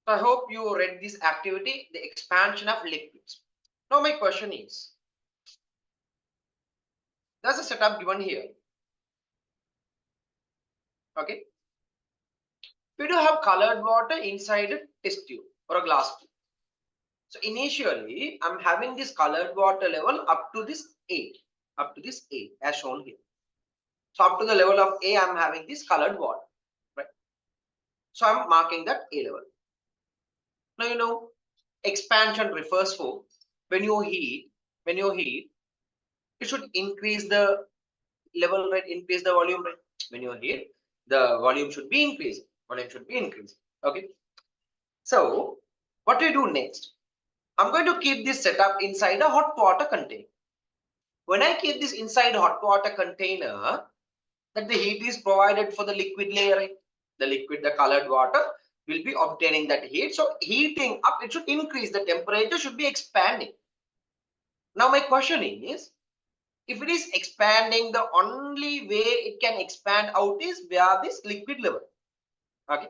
So I hope you read this activity, the expansion of liquids. Now my question is, there's a setup given here. Okay. We do have colored water inside a test tube or a glass tube. So initially, I'm having this colored water level up to this A, as shown here. So up to the level of A, I'm having this colored water, right? So I'm marking that A level. Now expansion refers to when you heat, it should increase the level, right? Increase the volume, right? When you heat, the volume should be increasing. Okay. So what do you do next? I'm going to keep this setup inside a hot water container. When I keep this inside hot water container, that the heat is provided for the liquid layer, right? The colored water will be obtaining that heat. So heating up, it should increase. The temperature should be expanding. Now my question is, if it is expanding, the only way it can expand out is via this liquid level. Okay,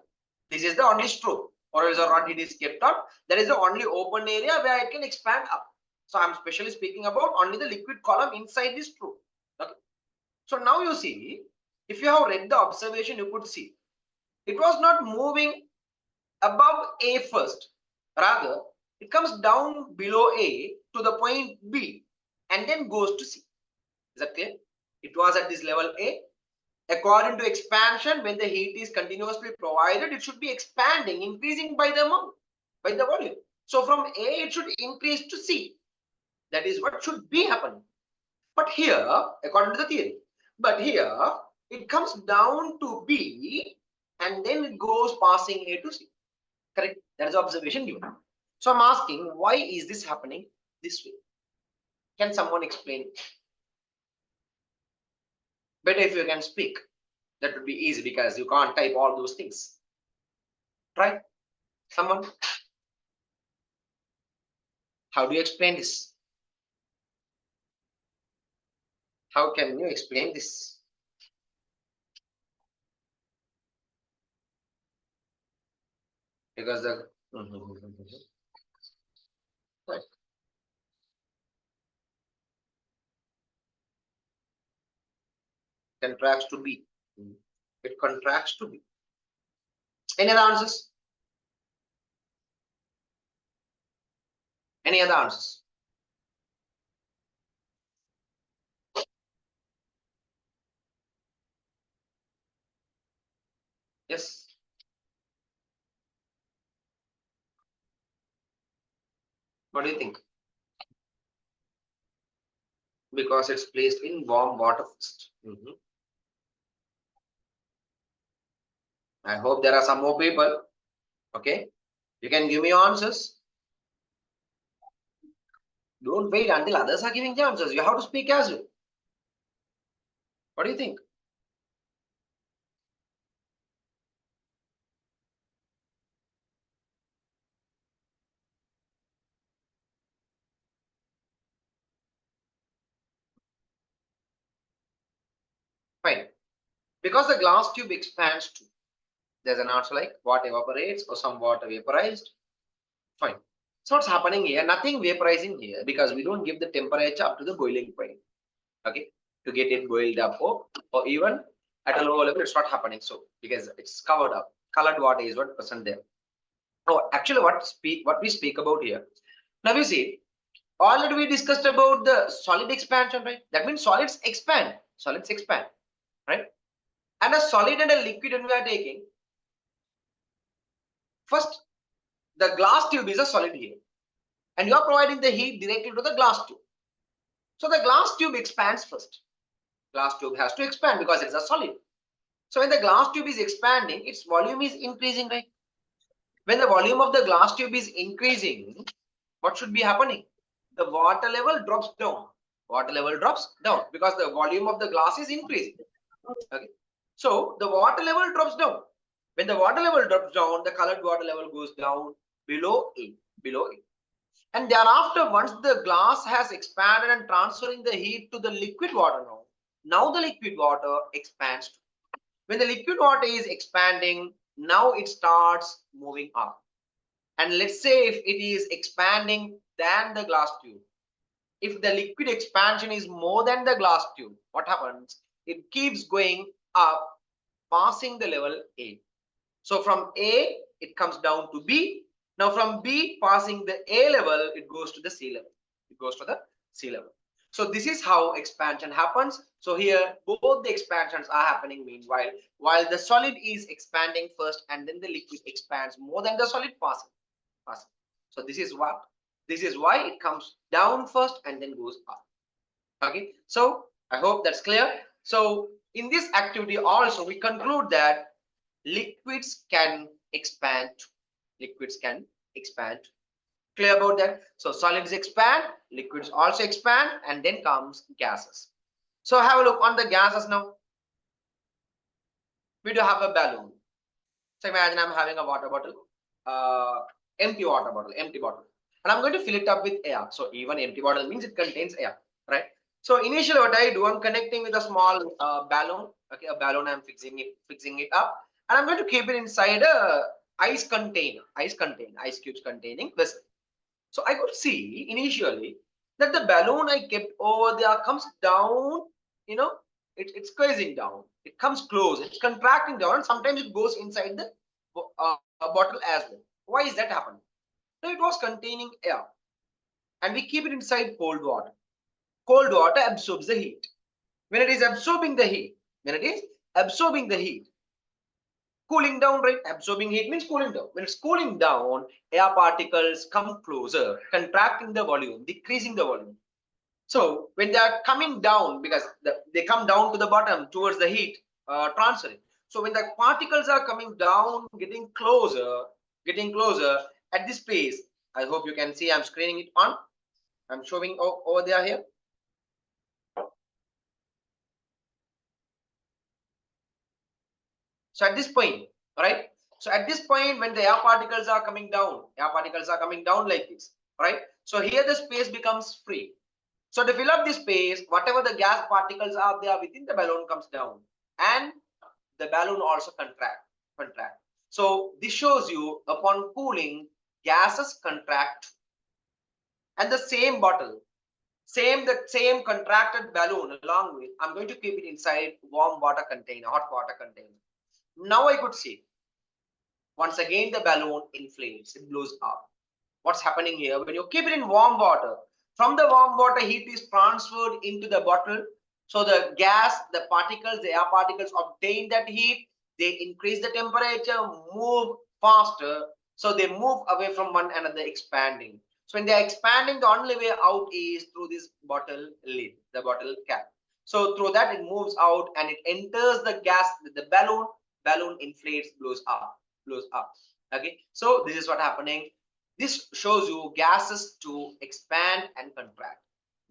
this is the only stroke, or else rod it is kept on. That is the only open area where it can expand up. So I'm specially speaking about only the liquid column inside this stroke. Okay. So now you see, if you have read the observation, you could see it was not moving above A first. Rather, it comes down below A to the point B and then goes to C. Is that clear? It was at this level A. According to expansion, when the heat is continuously provided, it should be expanding, increasing by the amount, by the volume. So from A, it should increase to C. That is what should be happening. But here, according to the theory, it comes down to B and then it goes passing A to C. Correct? That is the observation given. So I'm asking, why is this happening this way? Can someone explain it? Better if you can speak. That would be easy because you can't type all those things. Try. Someone. How do you explain this? How can you explain this? Because the right. Contracts to B. It contracts to B. Any other answers? Any other answers? Yes. What do you think? Because it's placed in warm water first. I hope there are some more people. Okay. You can give me answers. Don't wait until others are giving the answers. You have to speak as well. What do you think? Fine. Because the glass tube expands too. There's an answer like what evaporates or some water vaporized. Fine. So what's happening here? Nothing vaporizing here because we don't give the temperature up to the boiling point. Okay. To get it boiled up or even at a lower level, it's not happening. So because it's covered up. Colored water is what present there. Oh, actually, what we speak about here. Now you see, already we discussed about the solid expansion, right? That means solids expand. Right? And a solid and a liquid when we are taking, first the glass tube is a solid here. And you are providing the heat directly to the glass tube. So the glass tube expands first. Glass tube has to expand because it's a solid. So when the glass tube is expanding, its volume is increasing, right? When the volume of the glass tube is increasing, what should be happening? The water level drops down. Water level drops down because the volume of the glass is increasing. Okay. So the water level drops down. When the water level drops down, the colored water level goes down below A. And thereafter, once the glass has expanded and transferring the heat to the liquid water now the liquid water expands. When the liquid water is expanding, now it starts moving up. And let's say if it is expanding than the glass tube, if the liquid expansion is more than the glass tube, what happens? It keeps going up, passing the level A. So from A, it comes down to B. Now from B, passing the A level, it goes to the C level. It goes to the C level. So this is how expansion happens. So here, both the expansions are happening meanwhile, while the solid is expanding first and then the liquid expands more than the solid passing. So this is what, this is why it comes down first and then goes up. Okay, so I hope that's clear. So in this activity also, we conclude that liquids can expand. Liquids can expand. Clear about that? So solids expand, liquids also expand, and then comes gases. So have a look on the gases now. We do have a balloon. So imagine I'm having a water bottle, empty water bottle, empty bottle, and I'm going to fill it up with air. So even empty bottle means it contains air, right? So initially what I do, I'm connecting with a small balloon. Okay, a balloon, I'm fixing it up, and I'm going to keep it inside a ice container, ice cubes containing vessel. So I could see initially that the balloon I kept over there comes down, you know, it's squeezing down. It comes close, it's contracting down, and sometimes it goes inside the bottle as well. Why is that happening? So it was containing air, and we keep it inside cold water. Cold water absorbs the heat. When it is absorbing the heat, when it is absorbing the heat, cooling down, right? Absorbing heat means cooling down. When it's cooling down, air particles come closer, contracting the volume, decreasing the volume. So when they are coming down, because they come down to the bottom towards the heat transfer. So when the particles are coming down, getting closer at this place, I hope you can see I'm screening it on. I'm showing over there here. So at this point, right? So at this point, when the air particles are coming down, like this, right? So here the space becomes free. So to fill up this space, whatever the gas particles are there within the balloon comes down, and the balloon also contract. So this shows you upon cooling, gases contract, and the same bottle, the same contracted balloon along with, I'm going to keep it inside warm water container, hot water container. Now I could see once again the balloon inflates, it blows up. What's happening here? When you keep it in warm water, from the warm water, heat is transferred into the bottle. So the gas, the particles, the air particles obtain that heat. They increase the temperature, move faster. So they move away from one another, expanding. So when they are expanding, the only way out is through this bottle lid, the bottle cap. So through that, it moves out and it enters the gas, the balloon. Balloon inflates, blows up. Okay. So this is what happening. This shows you gases to expand and contract.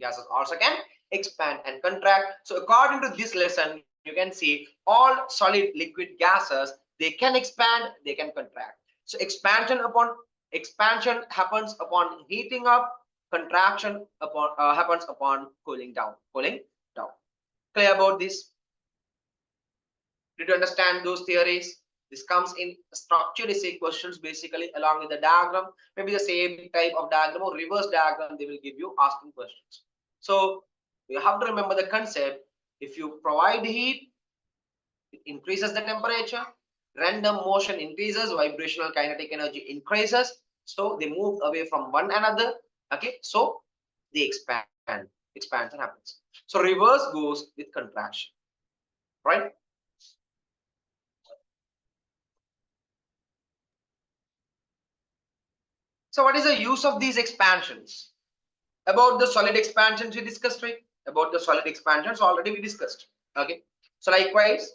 Gases also can expand and contract. So according to this lesson, you can see all solid liquid gases, they can expand, they can contract. So expansion happens upon heating up, contraction happens upon cooling down. Clear about this? Did you understand those theories? This comes in structured essay questions basically along with the diagram, maybe the same type of diagram or reverse diagram they will give you asking questions. So you have to remember the concept. If you provide heat, it increases the temperature, random motion increases, vibrational kinetic energy increases. So they move away from one another. Okay, so they expansion happens. So reverse goes with contraction, right? So what is the use of these expansions? About the solid expansions we discussed, right? About the solid expansions already we discussed. Okay. So likewise,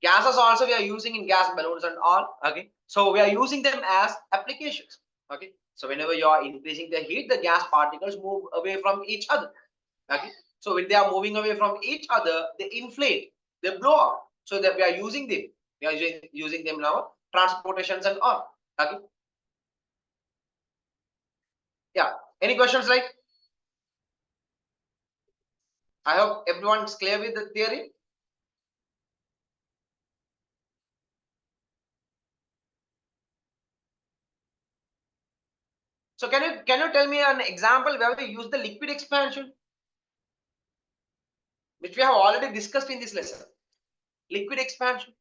gases also we are using in gas balloons and all. Okay. So we are using them as applications. Okay. So whenever you are increasing the heat, the gas particles move away from each other. Okay. So when they are moving away from each other, they inflate, they blow up. So that we are using them. We are using them now, transportations and all. Okay. Yeah. Any questions, right? I hope everyone's clear with the theory. So can you tell me an example where we use the liquid expansion, which we have already discussed in this lesson? Liquid expansion.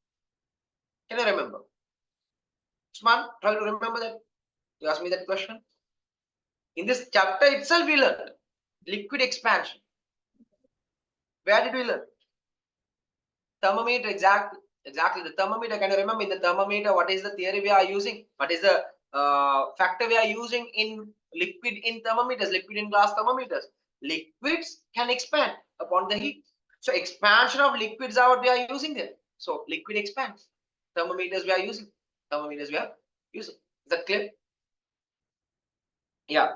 Can you remember? Usman, try to remember that. You asked me that question. In this chapter itself, we learned liquid expansion. Where did we learn? Thermometer, exactly. The thermometer, can you remember in the thermometer, what is the theory we are using? What is the factor we are using in liquid in thermometers, liquid in glass thermometers? Liquids can expand upon the heat. So expansion of liquids are what we are using there. So liquid expands. Thermometers we are using. Thermometers we are using. Is that clear? Yeah.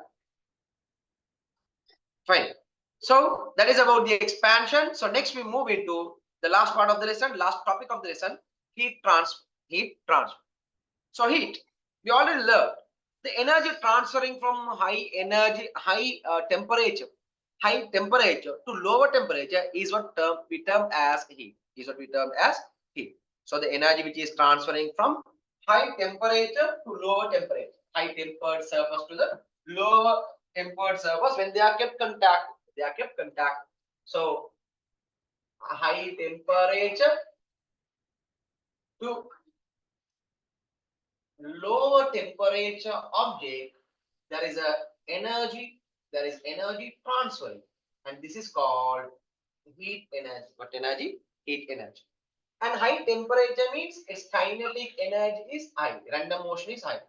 Fine. So that is about the expansion. So next we move into the last part of the lesson, last topic of the lesson, heat transfer. Heat transfer. So heat, we already learned the energy transferring from high temperature to lower temperature is what we term as heat. Is what we term as heat. So the energy which is transferring from high temperature to lower temperature, high tempered surface to the lower tempered surface when they are kept contact. They are kept contact. So high temperature to lower temperature object, there is energy transferring, and this is called heat energy. What energy? Heat energy. And high temperature means its kinetic energy is high, random motion is high.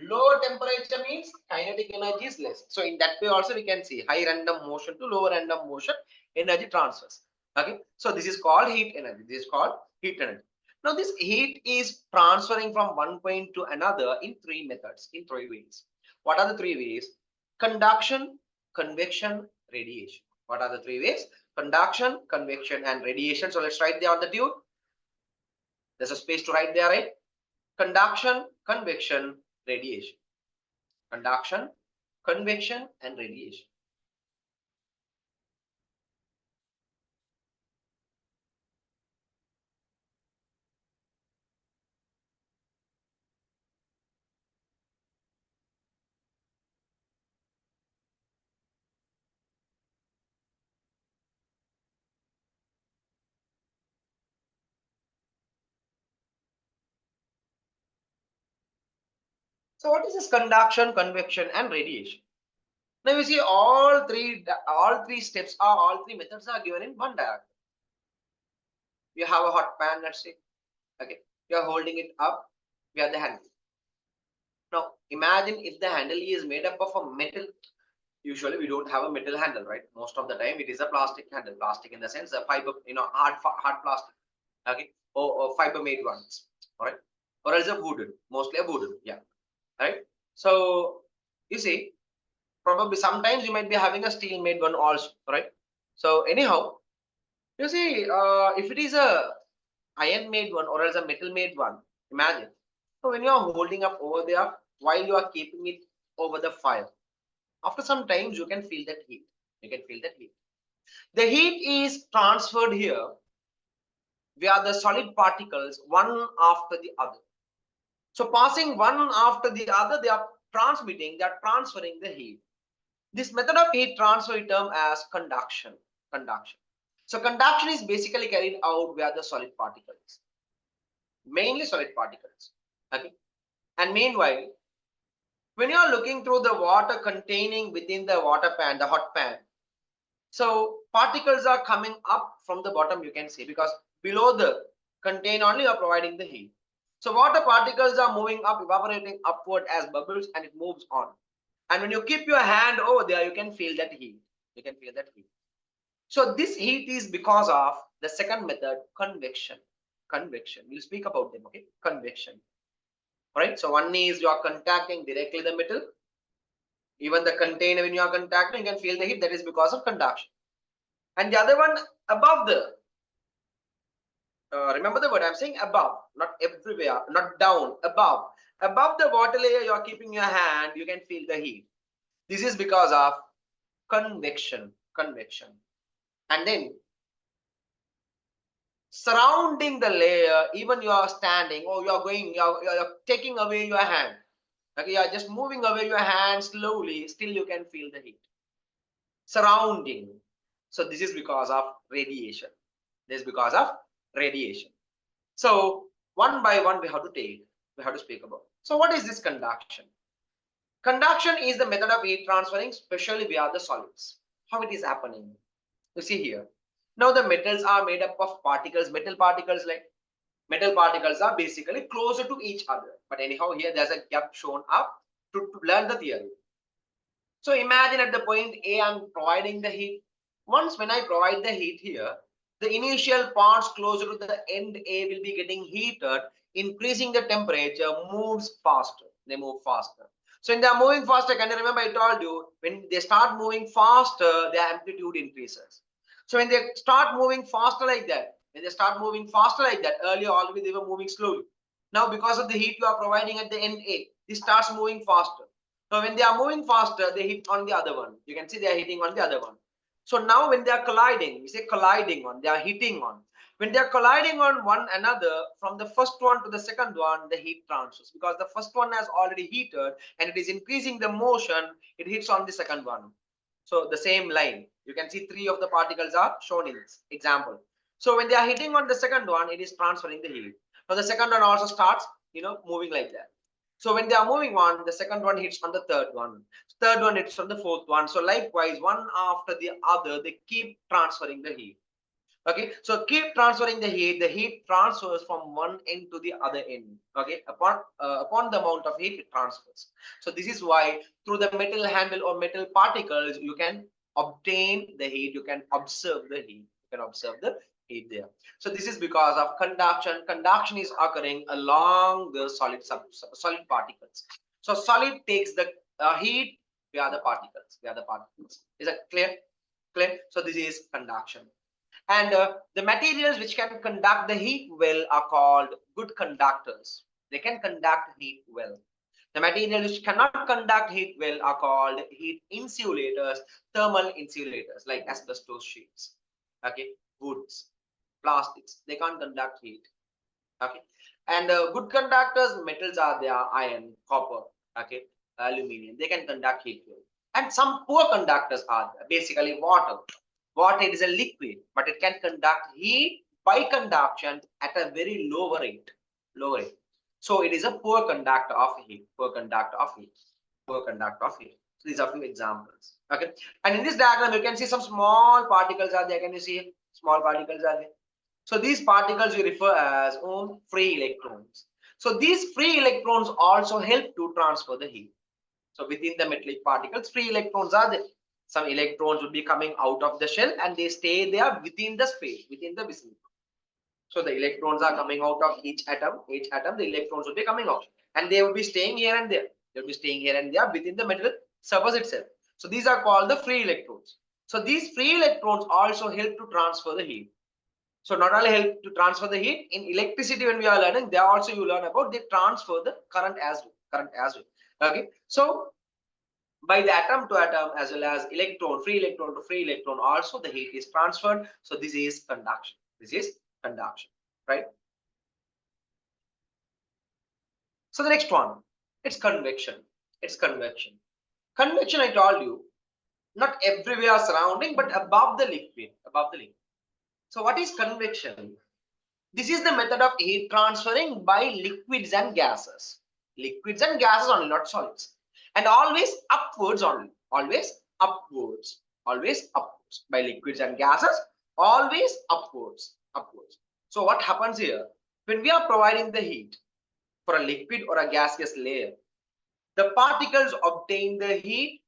Lower temperature means kinetic energy is less. So in that way also we can see high random motion to lower random motion energy transfers. Okay, so this is called heat energy. This is called heat energy. Now this heat is transferring from one point to another in three methods, in three ways. What are the three ways? Conduction, convection, radiation. What are the three ways? Conduction, convection, and radiation. So let's write there on the tube. There's a space to write there, right? Conduction, convection, radiation. Conduction, convection, and radiation. So what is this conduction, convection, and radiation? Now you see all three steps are all three methods are given in one diagram. You have a hot pan, let's say. Okay, you are holding it up. We have the handle. Now imagine if the handle is made up of a metal. Usually we don't have a metal handle, right? Most of the time it is a plastic handle. Plastic in the sense a fiber, hard plastic. Okay, or fiber made ones. All right, or else a wooden, mostly a wooden. Yeah, right. So you see, probably sometimes you might be having a steel made one also, right? So anyhow, you see, if it is a iron made one or else a metal made one, imagine. So when you are holding up over there while you are keeping it over the fire, after some times you can feel that heat. You can feel that heat. The heat is transferred here via the solid particles one after the other. So passing one after the other, they are transferring the heat. This method of heat transfer is termed as conduction. Conduction. So conduction is basically carried out via the solid particles, mainly solid particles. Okay. And meanwhile, when you are looking through the water containing within the water pan, the hot pan, so particles are coming up from the bottom, you can see, because below the contain only are providing the heat. So water particles are moving up, evaporating upward as bubbles, and it moves on. And when you keep your hand over there, you can feel that heat. You can feel that heat. So this heat is because of the second method, convection. Convection. We'll speak about them, okay? Convection. All right. So one is you are contacting directly the metal. Even the container, when you are contacting, you can feel the heat. That is because of conduction. And the other one above the, remember the word I'm saying above, not everywhere, not down, above. Above the water layer, you are keeping your hand, you can feel the heat. This is because of convection. Convection. And then surrounding the layer, even you are standing or you are taking away your hand. Okay, you are just moving away your hand slowly, still you can feel the heat surrounding. So this is because of radiation. This is because of radiation. So one by one we have to take, we have to speak about. So what is this conduction? Conduction is the method of heat transferring, especially via the solids. How it is happening? You see here. Now the metals are made up of particles, metal particles are basically closer to each other. But anyhow, here there's a gap shown up to learn the theory. So imagine at the point A, I'm providing the heat. Once when I provide the heat here, the initial parts closer to the end A will be getting heated, increasing the temperature, moves faster. They move faster. So when they are moving faster, can you remember I told you, when they start moving faster, their amplitude increases. So when they start moving faster like that, earlier always they were moving slowly. Now because of the heat you are providing at the end A, this starts moving faster. So when they are moving faster, they hit on the other one. You can see they are hitting on the other one. So now when they are colliding, we say colliding on, they are hitting on. When they are colliding on one another, from the first one to the second one, the heat transfers. Because the first one has already heated and it is increasing the motion, it hits on the second one. So the same line. You can see three of the particles are shown in this example. So when they are hitting on the second one, it is transferring the heat. Now the second one also starts, moving like that. So when they are moving on, the second one hits on the third one. Third one hits on the fourth one. So likewise, one after the other, they keep transferring the heat. Okay, so keep transferring the heat transfers from one end to the other end. Okay, upon the amount of heat it transfers. So this is why through the metal handle or metal particles you can obtain the heat, you can observe the heat, there. So this is because of conduction. Conduction is occurring along the solid particles. So solid takes the heat via the particles. Is that clear? So this is conduction. And the materials which can conduct the heat well are called good conductors. They can conduct heat well. The materials which cannot conduct heat well are called heat insulators, thermal insulators like asbestos sheets, okay, woods, plastics. They can't conduct heat. Okay, and good conductors, metals are there, iron, copper, okay, aluminium. They can conduct heat well. And some poor conductors are there, basically water. Water is a liquid, but it can conduct heat by conduction at a very low rate. So it is a poor conductor of heat. So these are few examples. Okay. And in this diagram, you can see some small particles are there. Can you see small particles are there? So these particles we refer as free electrons. So these free electrons also help to transfer the heat. So within the metallic particles, free electrons are there. Some electrons will be coming out of the shell and they stay there within the space, within the vicinity. So the electrons are coming out of each atom, the electrons will be coming out. And they will be staying here and there. They will be staying here and there within the metal surface itself. So these are called the free electrons. So these free electrons also help to transfer the heat. So not only help to transfer the heat, in electricity when we are learning, there also you learn about they transfer the current as well. Okay. So by the atom to atom as well as free electron to free electron, also the heat is transferred. So this is conduction. Right? So the next one, it's convection. Convection, I told you, not everywhere surrounding, but above the liquid. So what is convection? This is the method of heat transferring by liquids and gases. Only, not solids. And always upwards only. Always upwards. By liquids and gases, always upwards. So what happens here? When we are providing the heat for a liquid or a gaseous layer, the particles obtain the heat.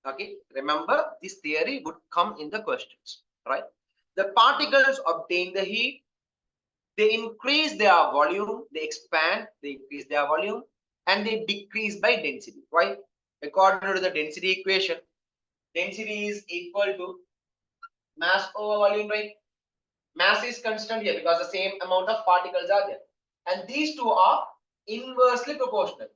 Okay, remember this theory would come in the questions, right? The particles obtain the heat, they increase their volume, they expand, they increase their volume, and they decrease by density. Why? According to the density equation, density is equal to mass over volume, right? Mass is constant here because the same amount of particles are there. And these two are inversely proportional.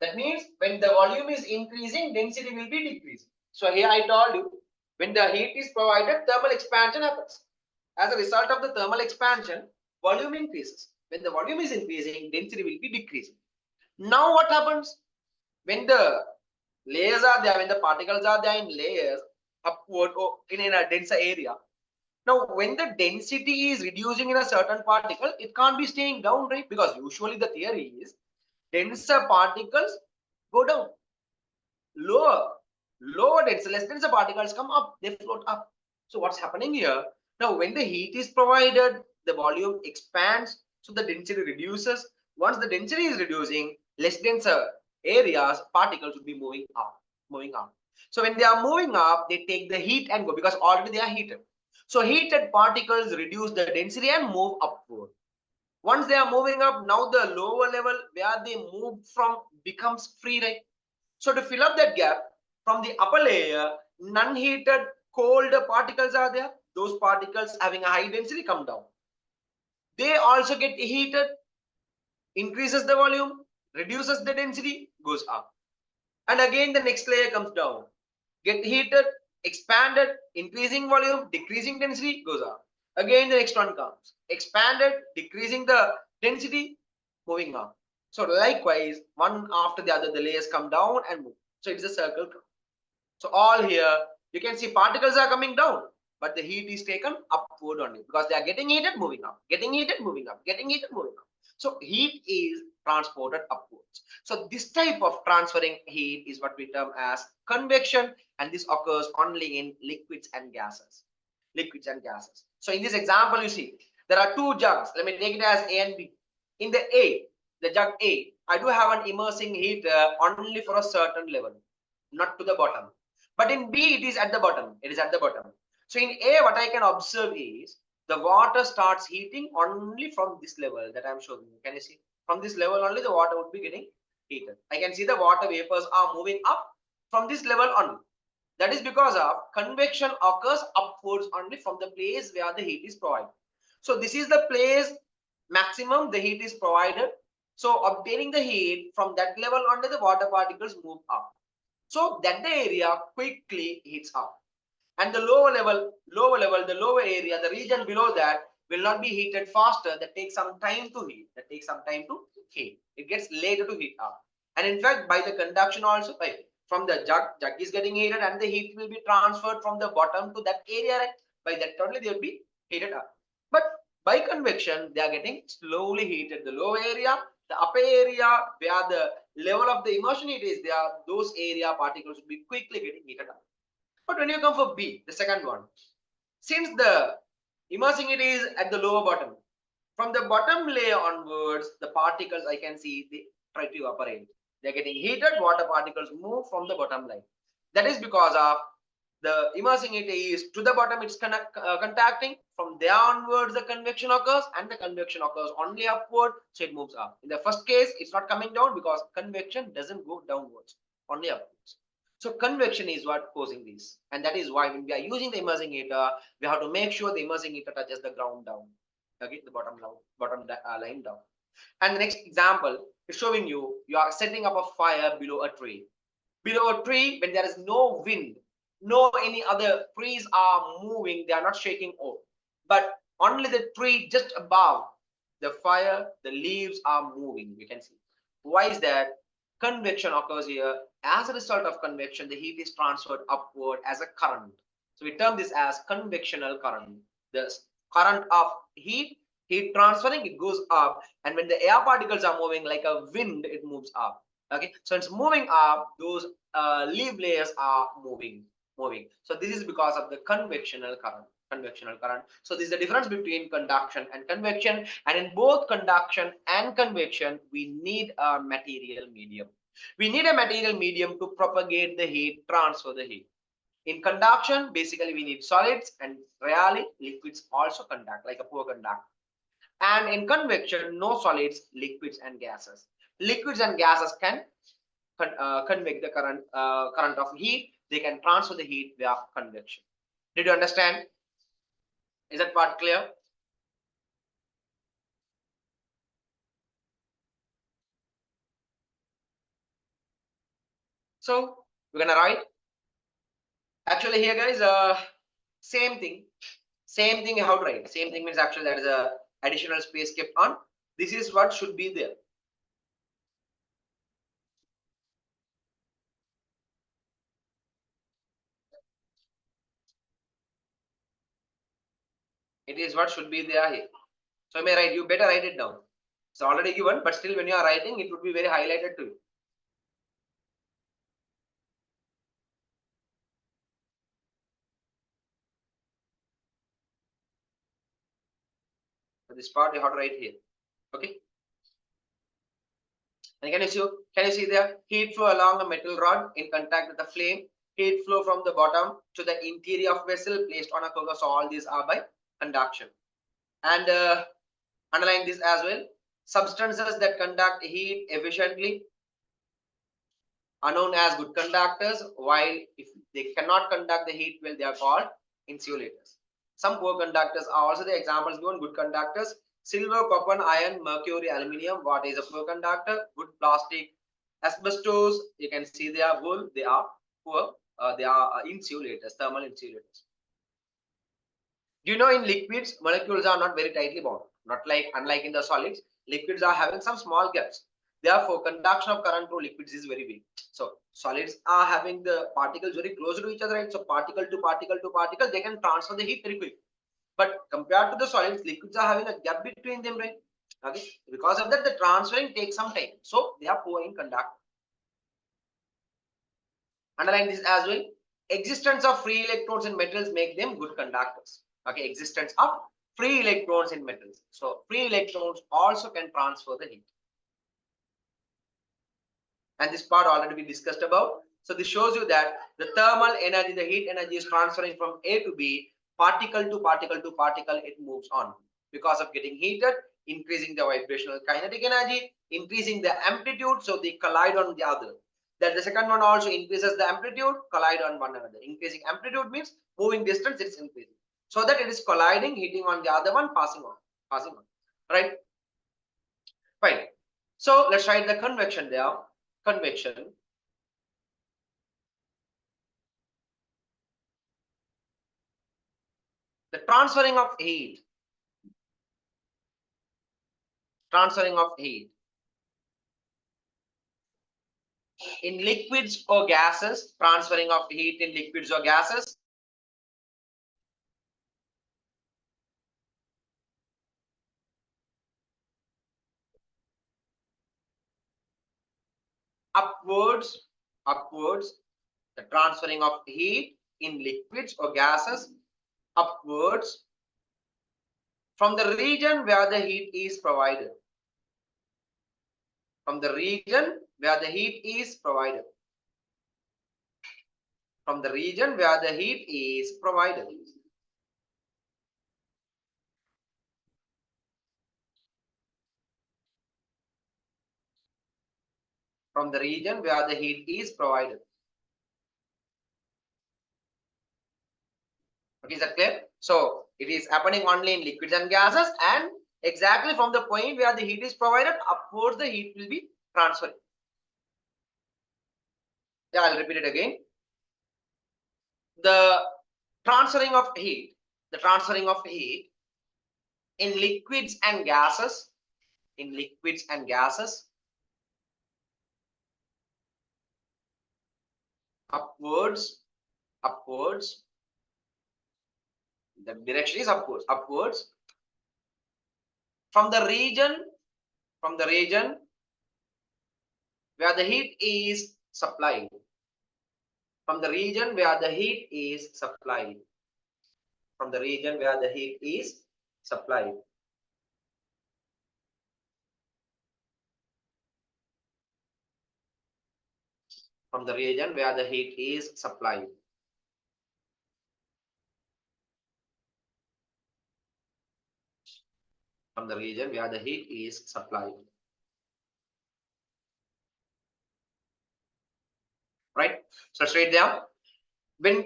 That means when the volume is increasing, density will be decreasing. So here I told you, when the heat is provided, thermal expansion happens. As a result of the thermal expansion, volume increases. When the volume is increasing, density will be decreasing. Now what happens? when the layers are there, when the particles are there in layers upward or in a denser area. Now, when the density is reducing in a certain particle, it can't be staying down, right? Because usually the theory is denser particles go down, lower, lower denser, less denser particles come up, they float up. So what's happening here? Now, when the heat is provided, the volume expands, so the density reduces. Once the density is reducing, less denser areas, particles will be moving up, moving up. So when they are moving up, they take the heat and go because already they are heated. So heated particles reduce the density and move upward. Once they are moving up, now the lower level where they move from becomes free, right? So to fill up that gap from the upper layer, non-heated cold particles are there. Those particles having a high density come down. They also get heated, increases the volume, reduces the density, goes up. And again the next layer comes down, get heated, expanded, increasing volume, decreasing density, goes up. Again the next one comes, expanded, decreasing the density, moving up. So likewise, one after the other, the layers come down and move. So it's a circle. So all here, you can see particles are coming down, but the heat is taken upward only because they are getting heated, moving up, getting heated, moving up, getting heated, moving up. So heat is transported upwards. So this type of transferring heat is what we term as convection, and this occurs only in liquids and gases. Liquids and gases. So in this example, you see there are two jugs. Let me take it as A and B. In the A, the jug A, I do have an immersing heat only for a certain level, not to the bottom. But in B, it is at the bottom. It is at the bottom. So in A, what I can observe is the water starts heating only from this level that I'm showing you. Can you see? From this level only, the water would be getting heated. I can see the water vapors are moving up from this level only. That is because of convection occurs upwards only from the place where the heat is provided. So this is the place maximum the heat is provided. So obtaining the heat from that level only, the water particles move up. So that the area quickly heats up. And the the lower area, the region below that will not be heated faster. That takes some time to heat. That takes some time to heat. It gets later to heat up. And in fact, by the conduction also, from the jug is getting heated and the heat will be transferred from the bottom to that area. Right? By that only they will be heated up. But by convection, they are getting slowly heated. The lower area, the upper area where the level of the immersion heat is there, those area particles will be quickly getting heated up. But when you come for B, the second one, since the immersing it is at the lower bottom, from the bottom layer onwards, the particles I can see they try to evaporate. They're getting heated, water particles move from the bottom line. That is because of the immersing it is to the bottom, it's contacting. From there onwards, the convection occurs, and the convection occurs only upward, so it moves up. In the first case, it's not coming down because convection doesn't go downwards, only upwards. So convection is what causing this, and that is why when we are using the immersing heater, we have to make sure the immersing heater touches the ground down, okay, the bottom line down. And the next example is showing you are setting up a fire below a tree. Below a tree, when there is no wind, no any other trees are moving, they are not shaking off, but only the tree just above the fire, the leaves are moving. You can see. Why is that? Convection occurs here. As a result of convection, the heat is transferred upward as a current. So we term this as convectional current. The current of heat transferring, it goes up, and when the air particles are moving like a wind, it moves up. Okay, so it's moving up, those leaf layers are moving. So this is because of the convectional current. So this is the difference between conduction and convection, and in both conduction and convection we need a material medium. We need a material medium to propagate the heat, transfer the heat. In conduction, basically we need solids, and rarely liquids also conduct, like a poor conductor. And in convection, no solids, liquids and gases. Liquids and gases can convect the current of heat. They can transfer the heat via convection. Did you understand? Is that part clear? So we're gonna write. Actually, here guys, same thing. Same thing. How to write? Same thing means actually there is a additional space kept on. This is what should be there. It is what should be there here. So I may write, you better write it down. It's already given, but still when you are writing, it would be very highlighted to you. So this part you have to write here. Okay. And can you see there? Heat flow along a metal rod in contact with the flame. Heat flow from the bottom to the interior of vessel placed on a cooker. So all these are by conduction. And underline this as well. Substances that conduct heat efficiently are known as good conductors, while if they cannot conduct the heat well, they are called insulators. Some poor conductors are also the examples given. Good conductors: silver, copper, iron, mercury, aluminium. What is a poor conductor? Good plastic, asbestos. You can see they are wool. They are poor. They are insulators, thermal insulators. Do you know in liquids, molecules are not very tightly bound? Not like, unlike in the solids, liquids are having some small gaps. Therefore, conduction of current through liquids is very big. So solids are having the particles very close to each other, right? So particle to particle to particle, they can transfer the heat very quick. But compared to the solids, liquids are having a gap between them, right? Okay. Because of that, the transferring takes some time. So they are poor in conduct. Underline this as well. Existence of free electrons in metals make them good conductors. Okay, existence of free electrons in metals. So free electrons also can transfer the heat. And this part already we discussed about. So this shows you that the thermal energy, the heat energy is transferring from A to B, particle to particle to particle, it moves on. Because of getting heated, increasing the vibrational kinetic energy, increasing the amplitude, so they collide on the other. That the second one also increases the amplitude, collide on one another. Increasing amplitude means moving distance, it's increasing. So that it is colliding, hitting on the other one, passing on. Right? Fine. So let's write the convection there. Convection. The transferring of heat. Transferring of heat. In liquids or gases, transferring of heat in liquids or gases. Upwards, the transferring of heat in liquids or gases upwards from the region where the heat is provided. From the region where the heat is provided. From the region where the heat is provided. From the region where the heat is provided. Okay, is that clear? So it is happening only in liquids and gases, and exactly from the point where the heat is provided upwards, the heat will be transferred. Yeah, I'll repeat it again. The transferring of heat, in liquids and gases, upwards, the direction is upwards from the region where the heat is supplied. From the region where the heat is supplied. From the region where the heat is supplied. From the region where the heat is supplied. From the region where the heat is supplied. Right? So straight down. When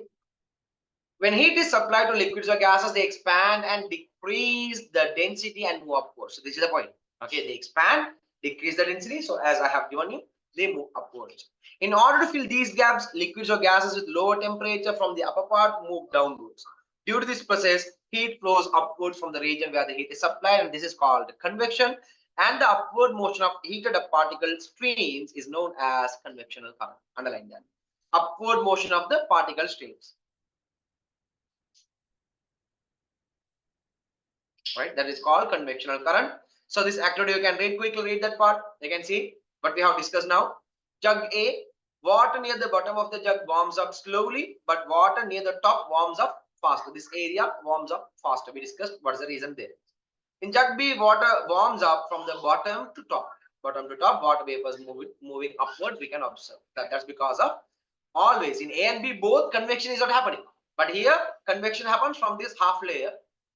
heat is supplied to liquids or gases, they expand and decrease the density and move upwards. So this is the point. Okay, they expand, decrease the density. So as I have given you, they move upwards. In order to fill these gaps, liquids or gases with lower temperature from the upper part move downwards. Due to this process, heat flows upwards from the region where the heat is supplied, and this is called convection. And the upward motion of heated up particle streams is known as convectional current. Underline that. Upward motion of the particle streams. right? That is called convectional current. So this activity you can quickly read that part. You can see what we have discussed now. Jug A, water near the bottom of the jug warms up slowly, but water near the top warms up faster. This area warms up faster. We discussed what is the reason there. In jug B, water warms up from the bottom to top. Bottom to top, water vapors moving upward. We can observe that's because of always in A and B both convection is not happening. But here convection happens from this half layer.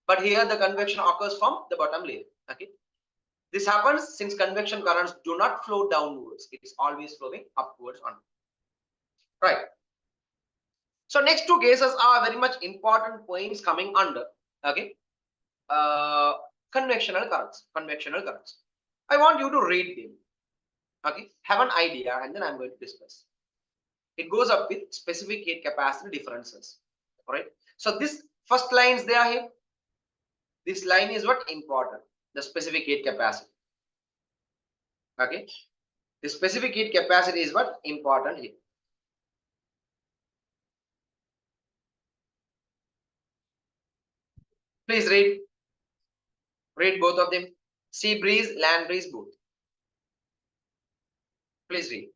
But here the convection occurs from the bottom layer. Okay. This happens since convection currents do not flow downwards. It is always flowing upwards on. Right. So next two cases are very much important points coming under. Okay. Convectional currents. Convectional currents. I want you to read them. Okay. Have an idea and then I'm going to discuss. It goes up with specific heat capacity differences. All right. So this first lines they are here. This line is what important. The specific heat capacity. Okay. The specific heat capacity is what important here. Please read. Read both of them. Sea breeze, land breeze, both. Please read.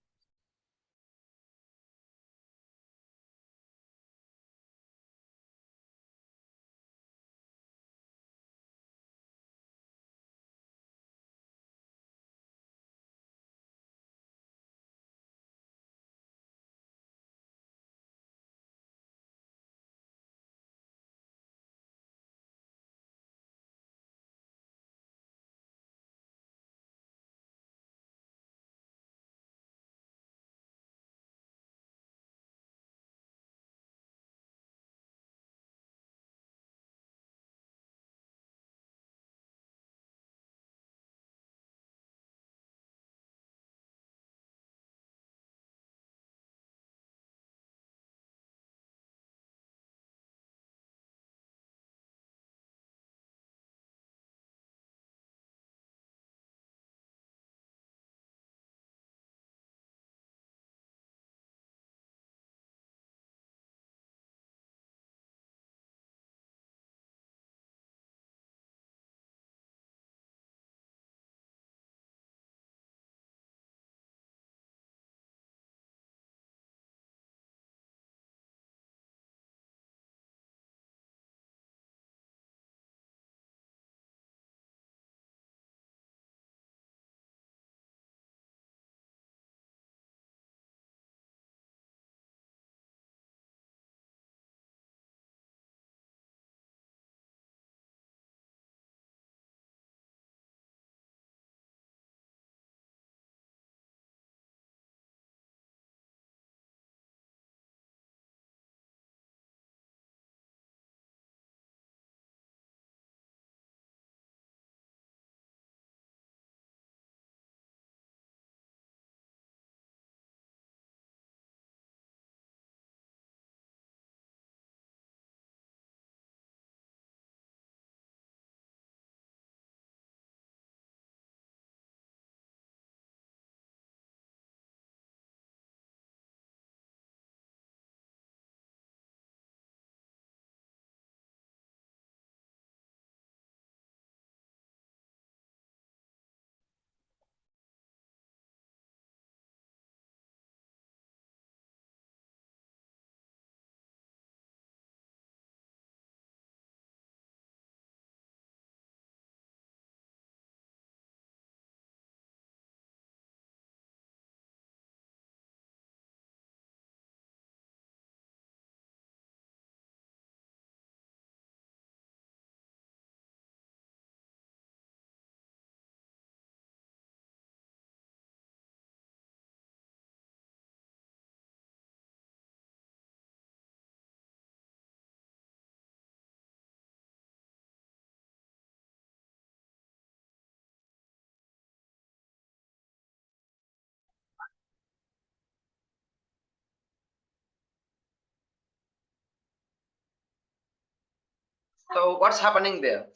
So what's happening there?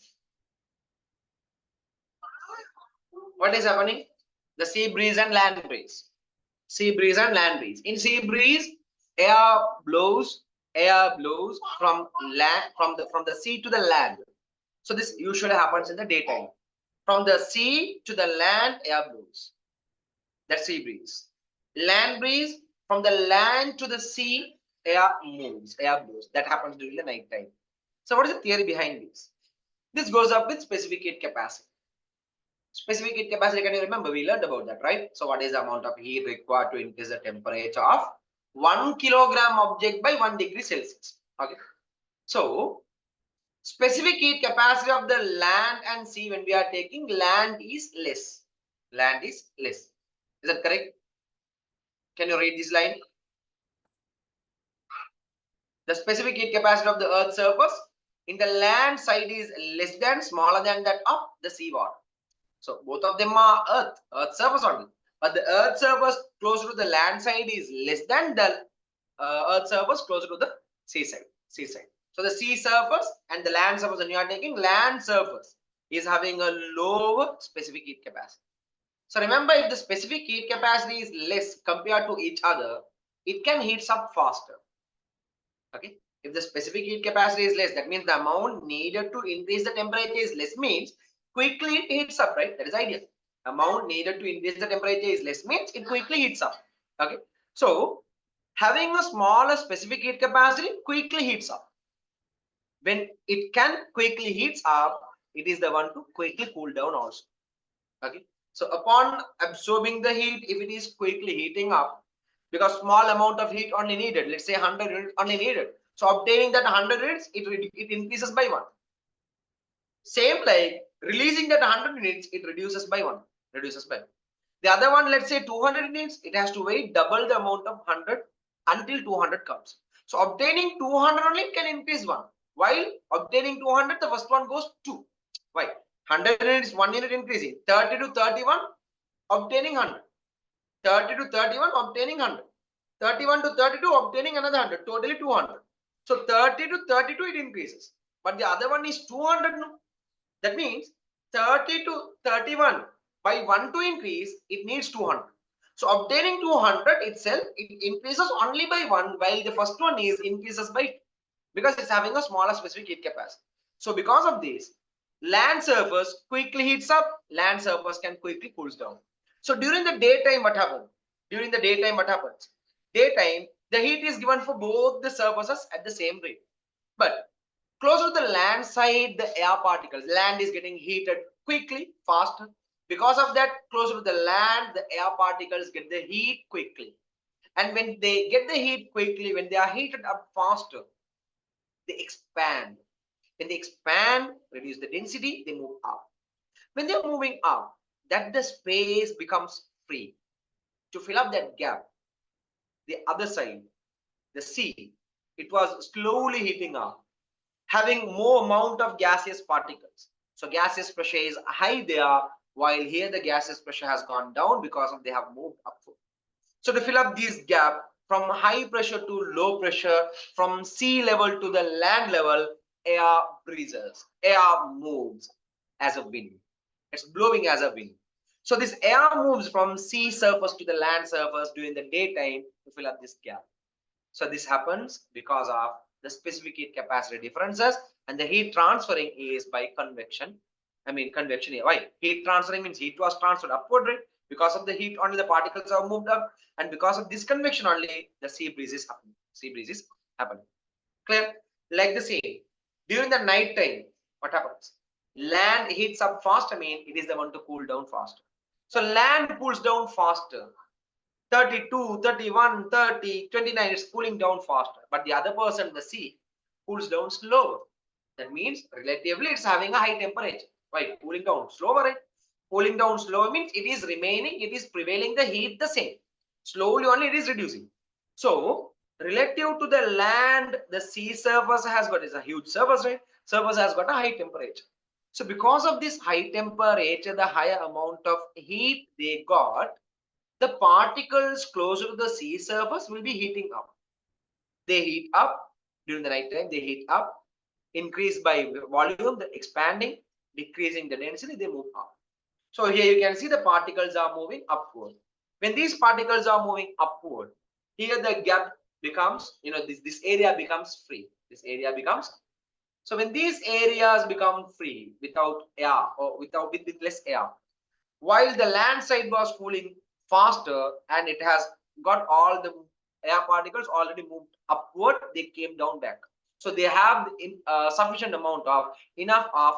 What is happening? The sea breeze and land breeze. Sea breeze and land breeze. In sea breeze, air blows from land from the sea to the land. So this usually happens in the daytime. From the sea to the land, air blows. That's sea breeze. Land breeze, from the land to the sea, air moves, air blows. That happens during the night time. So what is the theory behind this? This goes up with specific heat capacity. Specific heat capacity, can you remember? We learned about that, right? So what is the amount of heat required to increase the temperature of 1 kilogram object by 1 degree Celsius? Okay. So specific heat capacity of the land and sea, when we are taking, land is less. Land is less. Is that correct? Can you read this line? The specific heat capacity of the earth's surface in the land side is less than, smaller than that of the sea water. So both of them are earth surface only. But the earth surface closer to the land side is less than the earth surface closer to the seaside. So the sea surface and the land surface, when you are taking, land surface is having a lower specific heat capacity. So remember, if the specific heat capacity is less compared to each other, it can heat up faster. Okay. If the specific heat capacity is less, that means the amount needed to increase the temperature is less, means quickly it heats up, right? That is ideal. Amount needed to increase the temperature is less, means it quickly heats up. Okay. So having a smaller specific heat capacity quickly heats up. When it can quickly heats up, it is the one to quickly cool down also. Okay. So upon absorbing the heat, if it is quickly heating up, because small amount of heat only needed, let's say 100 units only needed. So obtaining that 100 units, it increases by 1. Same like releasing that 100 units, it reduces by 1. The other one, let's say 200 units, it has to wait double the amount of 100 until 200 comes. So obtaining 200 only can increase 1. While obtaining 200, the first one goes 2. Why? 100 units, 1 unit increasing. 30 to 31, obtaining 100. 30 to 31, obtaining 100. 31 to 32, obtaining another 100. Totally 200. So 30 to 32, it increases. But the other one is 200. No? That means 30 to 31, by 1 to increase, it needs 200. So obtaining 200 itself, it increases only by 1, while the first one is increases by 2, because it's having a smaller specific heat capacity. So because of this, land surface quickly heats up, land surface can quickly cools down. So during the daytime, what happens? Daytime, the heat is given for both the surfaces at the same rate. But closer to the land side, the air particles, land is getting heated quickly, faster. Because of that, closer to the land, the air particles get the heat quickly. And when they get the heat quickly, when they are heated up faster, they expand. When they expand, reduce the density, they move up. When they're moving up, that the space becomes free. To fill up that gap, the other side, the sea, it was slowly heating up, having more amount of gaseous particles. So gaseous pressure is high there, while here the gaseous pressure has gone down because of they have moved upward. So to fill up this gap from high pressure to low pressure, from sea level to the land level, air breezes, air moves as a wind. It's blowing as a wind. So this air moves from sea surface to the land surface during the daytime to fill up this gap. So this happens because of the specific heat capacity differences, and the heat transferring is by convection. Convection here. Why? Heat transferring means heat was transferred upward, right? Because of the heat, only the particles have moved up, and because of this convection only, the sea breeze is happening. Clear? Like the same. During the night time, what happens? Land heats up fast. It is the one to cool down faster. So land cools down faster. 32, 31, 30, 29, it's cooling down faster. But the other person, the sea, cools down slower. That means relatively it's having a high temperature. Why? Cooling down slower, right? Cooling down slower means it is remaining, it is prevailing the heat the same. Slowly only it is reducing. So relative to the land, the sea surface has got, is a huge surface, right? Surface has got a high temperature. So because of this high temperature, the higher amount of heat they got, the particles closer to the sea surface will be heating up. They heat up during the night time, they heat up, increase by volume, the expanding, decreasing the density, they move up. So here you can see the particles are moving upward. When these particles are moving upward, here the gap becomes, this area becomes free. This area becomes So when these areas become free without air or with less air, while the land side was cooling faster and it has got all the air particles already moved upward, they came down back. So they have sufficient amount of enough of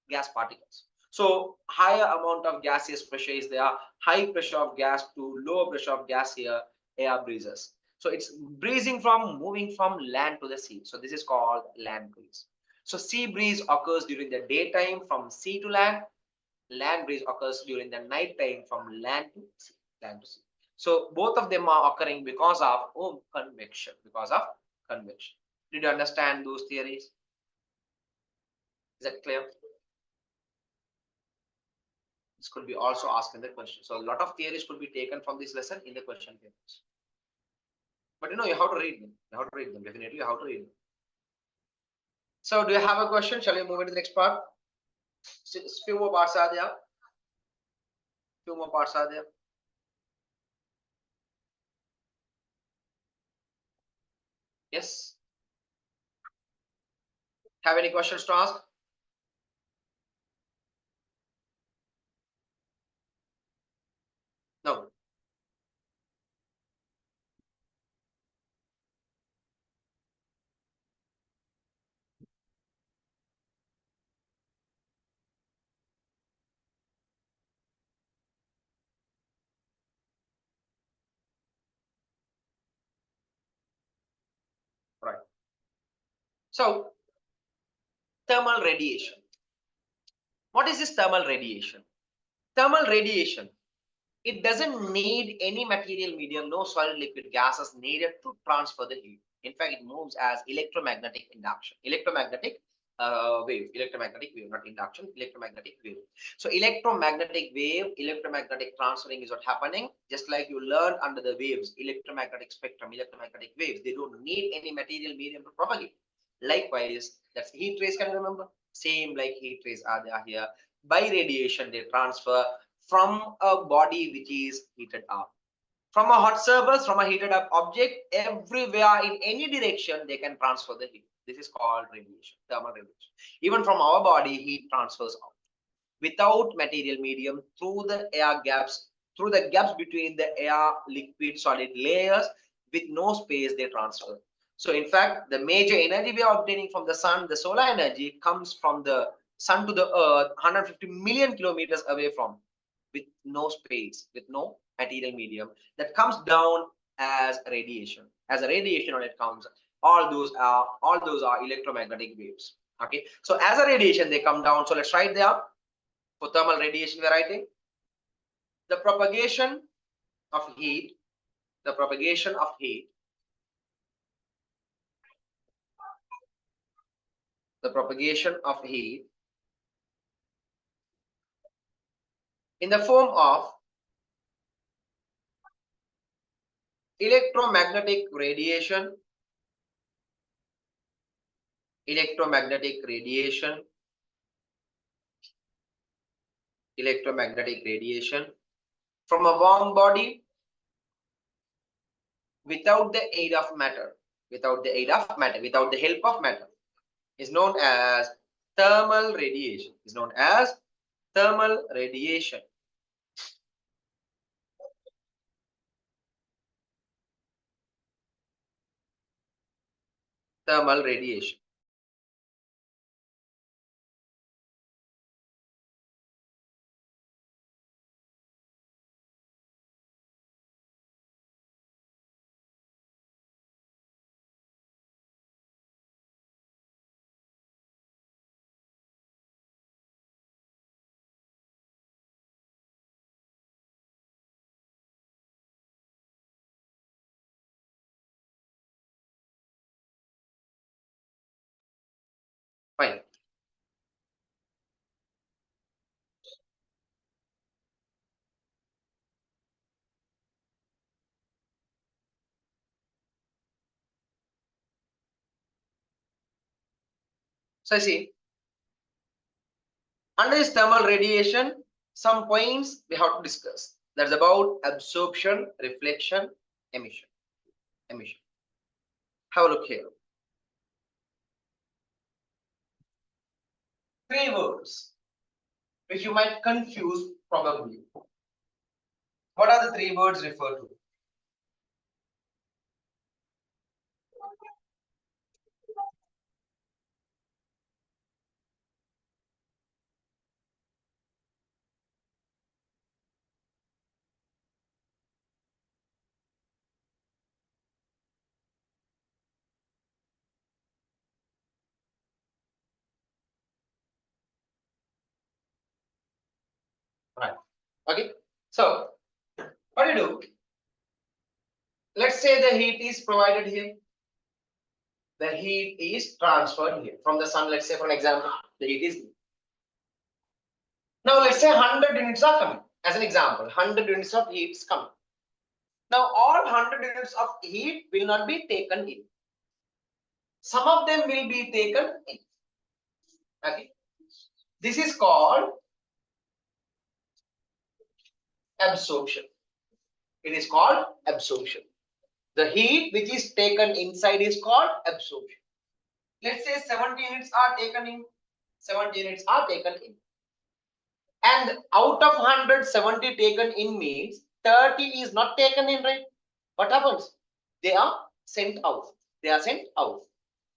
gas particles. So higher amount of gaseous pressure is there, high pressure of gas to low pressure of gas here, air breezes. So it's breezing from moving from land to the sea. So this is called land breeze. So sea breeze occurs during the daytime from sea to land. Land breeze occurs during the night time from land to sea. Land to sea. So both of them are occurring because of convection. Because of convection. Did you understand those theories? Is that clear? This could be also asked in the question. So a lot of theories could be taken from this lesson in the question papers. But you have to read them. You have to read them. Definitely you have to read them. So do you have a question? Shall we move into the next part? Few more parts are there. Few more parts are there. Yes. Have any questions to ask? No. Right. So thermal radiation. What is this thermal radiation? Thermal radiation, it doesn't need any material medium, no solid liquid gases needed to transfer the heat. In fact, it moves as electromagnetic induction, electromagnetic electromagnetic wave, not induction, electromagnetic wave. So electromagnetic transferring is what happening. Just like you learned under the waves, electromagnetic spectrum, electromagnetic waves, they don't need any material medium to propagate. Likewise, that's heat rays. Can you remember? Same like heat rays are there here. By radiation, they transfer from a body which is heated up. From a hot surface, from a heated up object, everywhere in any direction, they can transfer the heat. This is called radiation, thermal radiation. Even from our body, heat transfers out without material medium through the air gaps, through the gaps between the air, liquid, solid layers, with no space they transfer. So in fact, the major energy we are obtaining from the sun, the solar energy, comes from the sun to the earth 150 million kilometers away from, with no space, with no material medium, that comes down as radiation. As a radiation when it comes, all those are electromagnetic waves. Okay, so as a radiation they come down. So let's write there. For thermal radiation, we're writing the propagation of heat, the propagation of heat, the propagation of heat in the form of electromagnetic radiation, electromagnetic radiation, electromagnetic radiation from a warm body without the aid of matter, without the aid of matter, without the help of matter, is known as thermal radiation, is known as thermal radiation. Thermal radiation. Fine. So I see under this thermal radiation, some points we have to discuss. That's about absorption, reflection, emission. Emission. Have a look here. three words which you might confuse probably. What are the three words referred to? Right. Okay. So what do you do? Let's say the heat is provided here. The heat is transferred here from the sun. Let's say, for an example, the heat is here. Now let's say 100 units are coming. As an example, 100 units of heat is coming. Now all 100 units of heat will not be taken in. Some of them will be taken in. Okay. This is called absorption. It is called absorption. The heat which is taken inside is called absorption. Let's say 70 units are taken in. 70 units are taken in. And out of 170 taken in means 30 is not taken in, right? What happens? They are sent out. They are sent out.